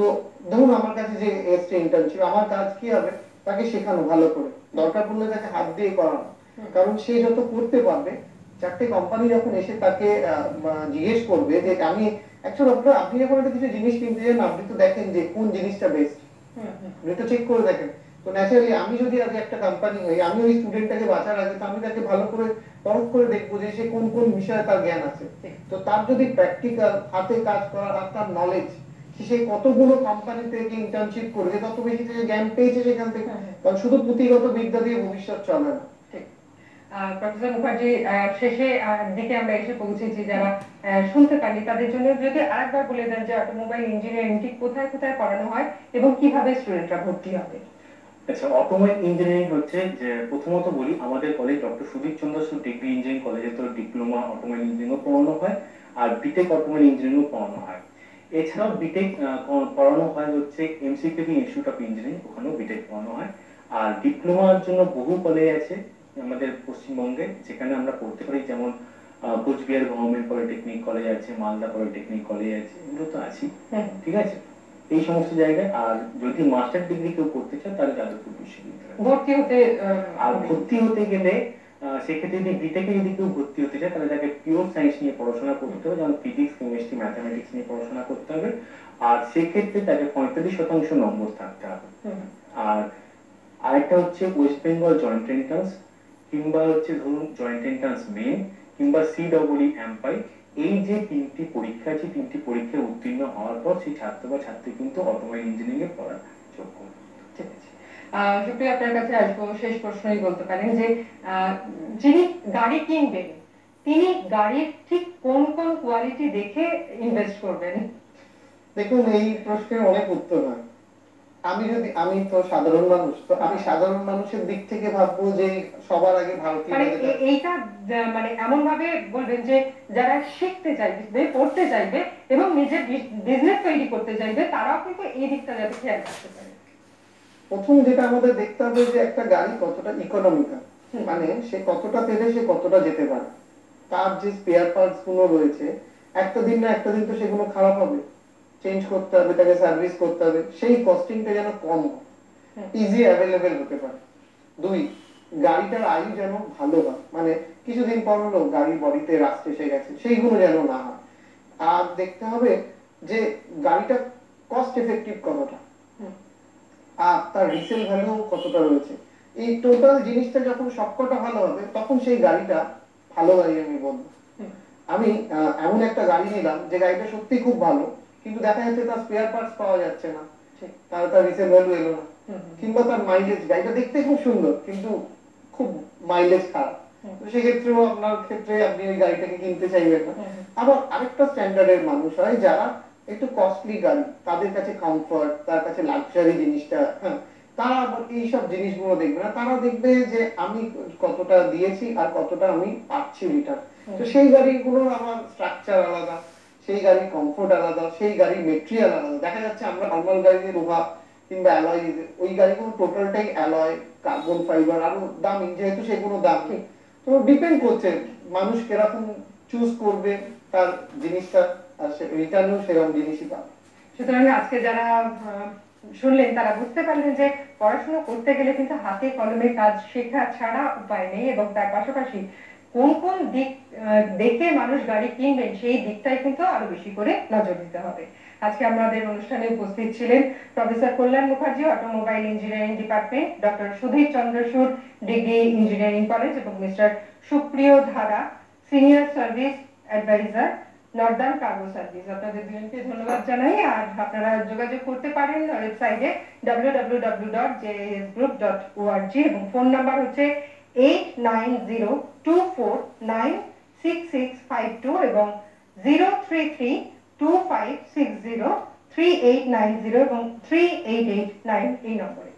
ধরুন আমার কাছে যে এসছে ইন্টার্নশিপ, আমার কাজ কি হবে, তাকে শেখানো ভালো করে, দরকার পড়লে তাকে হাত দিয়ে করানো। কারণ সে যত করতে পারবে, 4টে কোম্পানি যখন এসে তাকে জিজ্ঞেস করবে যে আমি অ্যাকচুয়ালি আপনি যখন একটা কিছু জিনিস কিনতে যান, আপনি তো দেখেন যে কোন জিনিসটা বেস্ট, আপনি তো চেক করে দেখেন। তো ন্যাচারালি আমি যদি আগে একটা কোম্পানি হই, আমি ওই স্টুডেন্টটাকে বাঁচার আগে তো আমি তাকে ভালো করে পরখ করে দেখবো যে সে কোন কোন বিষয়ে তার জ্ঞান আছে। তো তার যদি প্র্যাকটিক্যাল হাতে কাজ করার আর তার নলেজ, সে কতগুলো কোম্পানিতে ইন্টার্নশিপ করেছে, তত বেশি থেকে জ্ঞান পেয়েছে সেখান থেকে। কারণ শুধু পুঁথিগত বিদ্যা দিয়ে ভবিষ্যৎ চলে না। প্রফেসর মুখার্জি, শেষে দিকে আমরা এসে পৌঁছেছি, যারা শুনতে পারি তাদের জন্য যদি আরেকবার বলে দেন যে অটোমোবাইল ইঞ্জিনিয়ারিং ঠিক কোথায় কোথায় পড়ানো হয় এবং কিভাবে স্টুডেন্টরা ভর্তি হবে। আচ্ছা, অটোমোবাইল ইঞ্জিনিয়ারিং হচ্ছে যে প্রথমত বলি আমাদের কলেজ ডক্টর সুদীপ চন্দ্র সূদ ডিগ্রি ইঞ্জিনিয়ারিং কলেজে তো ডিপ্লোমা অটোমোবাইল ইঞ্জিনিয়ারিংও পড়ানো হয় আর বিটেক অটোমোবাইল ইঞ্জিনিয়ারিংও পড়ানো হয়। এছাড়াও বিটেক পড়ানো হয় হচ্ছে এমসিকিউ ইনস্টিটিউট অফ ইঞ্জিনিয়ারিং, ওখানেও বিটেক পড়ানো হয়। আর ডিপ্লোমার জন্য বহু কলেজ আছে আমাদের পশ্চিমবঙ্গে যেখানে আমরা পড়তে পারি, যেমন কোচবিহার গভর্নমেন্ট পলিটেকনিক কলেজ আছে, মালদা পলিটেকনিক কলেজ আছে, এগুলো তো আছে, ঠিক আছে, এই সমস্ত জায়গায়। আর যদি মাস্টার ডিগ্রি কেউ করতে চায় তাহলে যাদবপুর বিশ্ববিদ্যালয় ভর্তি হতে। আর ভর্তি হতে গেলে সেক্ষেত্রে যদি বিটেকে যদি কেউ ভর্তি হতে চায় তাহলে তাকে পিওর সায়েন্স নিয়ে পড়াশোনা করতে হবে, যেমন ফিজিক্স কেমিস্ট্রি ম্যাথামেটিক্স নিয়ে পড়াশোনা করতে হবে। আর সেক্ষেত্রে তাকে 45% নম্বর থাকতে হবে। আর আরেকটা হচ্ছে ওয়েস্ট বেঙ্গল জয়েন্ট এন্ট্রান্স, কিংবা হচ্ছে ধরুন জয়েন্ট এন্ট্রান্স মেন, কিংবা সিডব্লিউ এমপাই, এই যে 3টি পরীক্ষা আছে, 3টি পরীক্ষায় উত্তীর্ণ হওয়ার পর সেই ছাত্র বা ছাত্রী কিন্তু অটোমোবাইল ইঞ্জিনিয়ারিং এ পড়ার যোগ্য। ঠিক আছে, সুপ্রিয়া আপনার কাছে আসবো। শেষ প্রশ্নই বলতে পারেন যে যিনি গাড়ি কিনবেন তিনি গাড়ির ঠিক কোন কোন কোয়ালিটি দেখে ইনভেস্ট করবেন? দেখুন, এই প্রশ্নের অনেক উত্তর হয়। আমি তো সাধারণ মানুষ, তো আমি সাধারণ মানুষের দিক থেকে ভাববো যে সবার আগে ভারতীয়, এইটা মানে এমন ভাবে বলবেন যে যারা শিখতে চাইবে, পড়তে চাইবে এবং নিজের বিজনেস তৈরি করতে চাইবে, তারাও কিন্তু এই দিকটা যাতে খেয়াল রাখতে পারে। প্রথম যেটা আমাদের দেখতে হবে যে একটা গাড়ি কতটা ইকোনমিক্যাল, মানে সে কতটা তেলে সে কতটা যেতে পারে। তার যে স্পেয়ার পার্টস গুলো রয়েছে, একটা দিন না একটা দিন তো সেগুলো খারাপ হবে, চেঞ্জ করতে হবে, তাকে সার্ভিস করতে হবে, সেই কস্টিংটা যেন কম হয়, ইজি অ্যাভেলেবেল হতে পারে। 2, গাড়িটার আয়ু যেন ভালো হয়, মানে কিছুদিন পর হলো গাড়ির বডিতে রাস্ট এসে গেছে, সেইগুলো যেন না হয়। আর দেখতে হবে যে গাড়িটা কস্ট এফেক্টিভ কতটা, আর তার রিসেল ভ্যালু কতটা রয়েছে। এই টোটাল জিনিসটা যখন সবকটা ভালো হবে, তখন সেই গাড়িটা ভালো গাড়ি আমি বলবো। আমি এমন একটা গাড়ি নিলাম যে গাড়িটা সত্যি খুব ভালো, কিন্তু দেখা যাচ্ছে তার স্পেয়ার পার্টস পাওয়া যাচ্ছে না, তার রিসেল ভ্যালু এলো না, কিংবা তার মাইলেজ, গাড়িটা দেখতে খুব সুন্দর কিন্তু খুব মাইলেজ খারাপ, তো সেক্ষেত্রেও আপনার ক্ষেত্রে আপনি ওই গাড়িটাকে কিনতে চাইবেন না। আবার আরেকটা স্ট্যান্ডার্ডের মানুষ হয় যারা একটু কস্টলি গাড়ি, তাদের কাছে কমফর্ট, তার কাছে লাক্সারি জিনিসটা, হ্যাঁ, তারা আবার এইসব জিনিসগুলো দেখবে না, তারা দেখবে যে আমি কতটা দিয়েছি আর কতটা আমি পাচ্ছি রিটার্ন। তো সেই গাড়িগুলোর আমার স্ট্রাকচার আলাদা, সেই গাড়ির কমফোর্ট আলাদা, সেই গাড়ির মেটেরিয়াল আলাদা। দেখা যাচ্ছে আমরা নর্মাল গাড়িতে লোহা কিংবা অ্যালয়, ওই গাড়িগুলো টোটালটাই অ্যালয়, কার্বন ফাইবার, আরো দামি, যেহেতু সেগুলো দামি। তো ডিপেন্ড করছে মানুষ কিরকম চুজ করবে তার জিনিসটা, আর রিটার্নও সেরকম জিনিসই পাবে। সুতরাং আজকে যারা শুনলেন তারা বুঝতে পারলেন যে পড়াশোনা করতে গেলে কিন্তু হাতে কলমে কাজ শেখা ছাড়া উপায় নেই, এবং তার পাশাপাশি কোন কোন দিক দেখে মানুষ গাড়ি কিনবেন সেই দিকটাই কিন্তু আরো বেশি করে নজর দিতে হবে। আজকে আমাদের অনুষ্ঠানে উপস্থিত ছিলেন professor Kalyan Mukherjee, automobile engineering department, doctor Sudhir Chandrachur, degree engineering college, এবং mister Supriyo Dhara, senior service adviser, northern cargo service. আপনাদের দুজনকে ধন্যবাদ জানাই। আর আপনারা যোগাযোগ করতে পারেন ওয়েবসাইটে www.jasgroup.org, এবং ফোন নাম্বার হচ্ছে 8902496652 এবং 03325603890 এবং 3889 এই নম্বরে।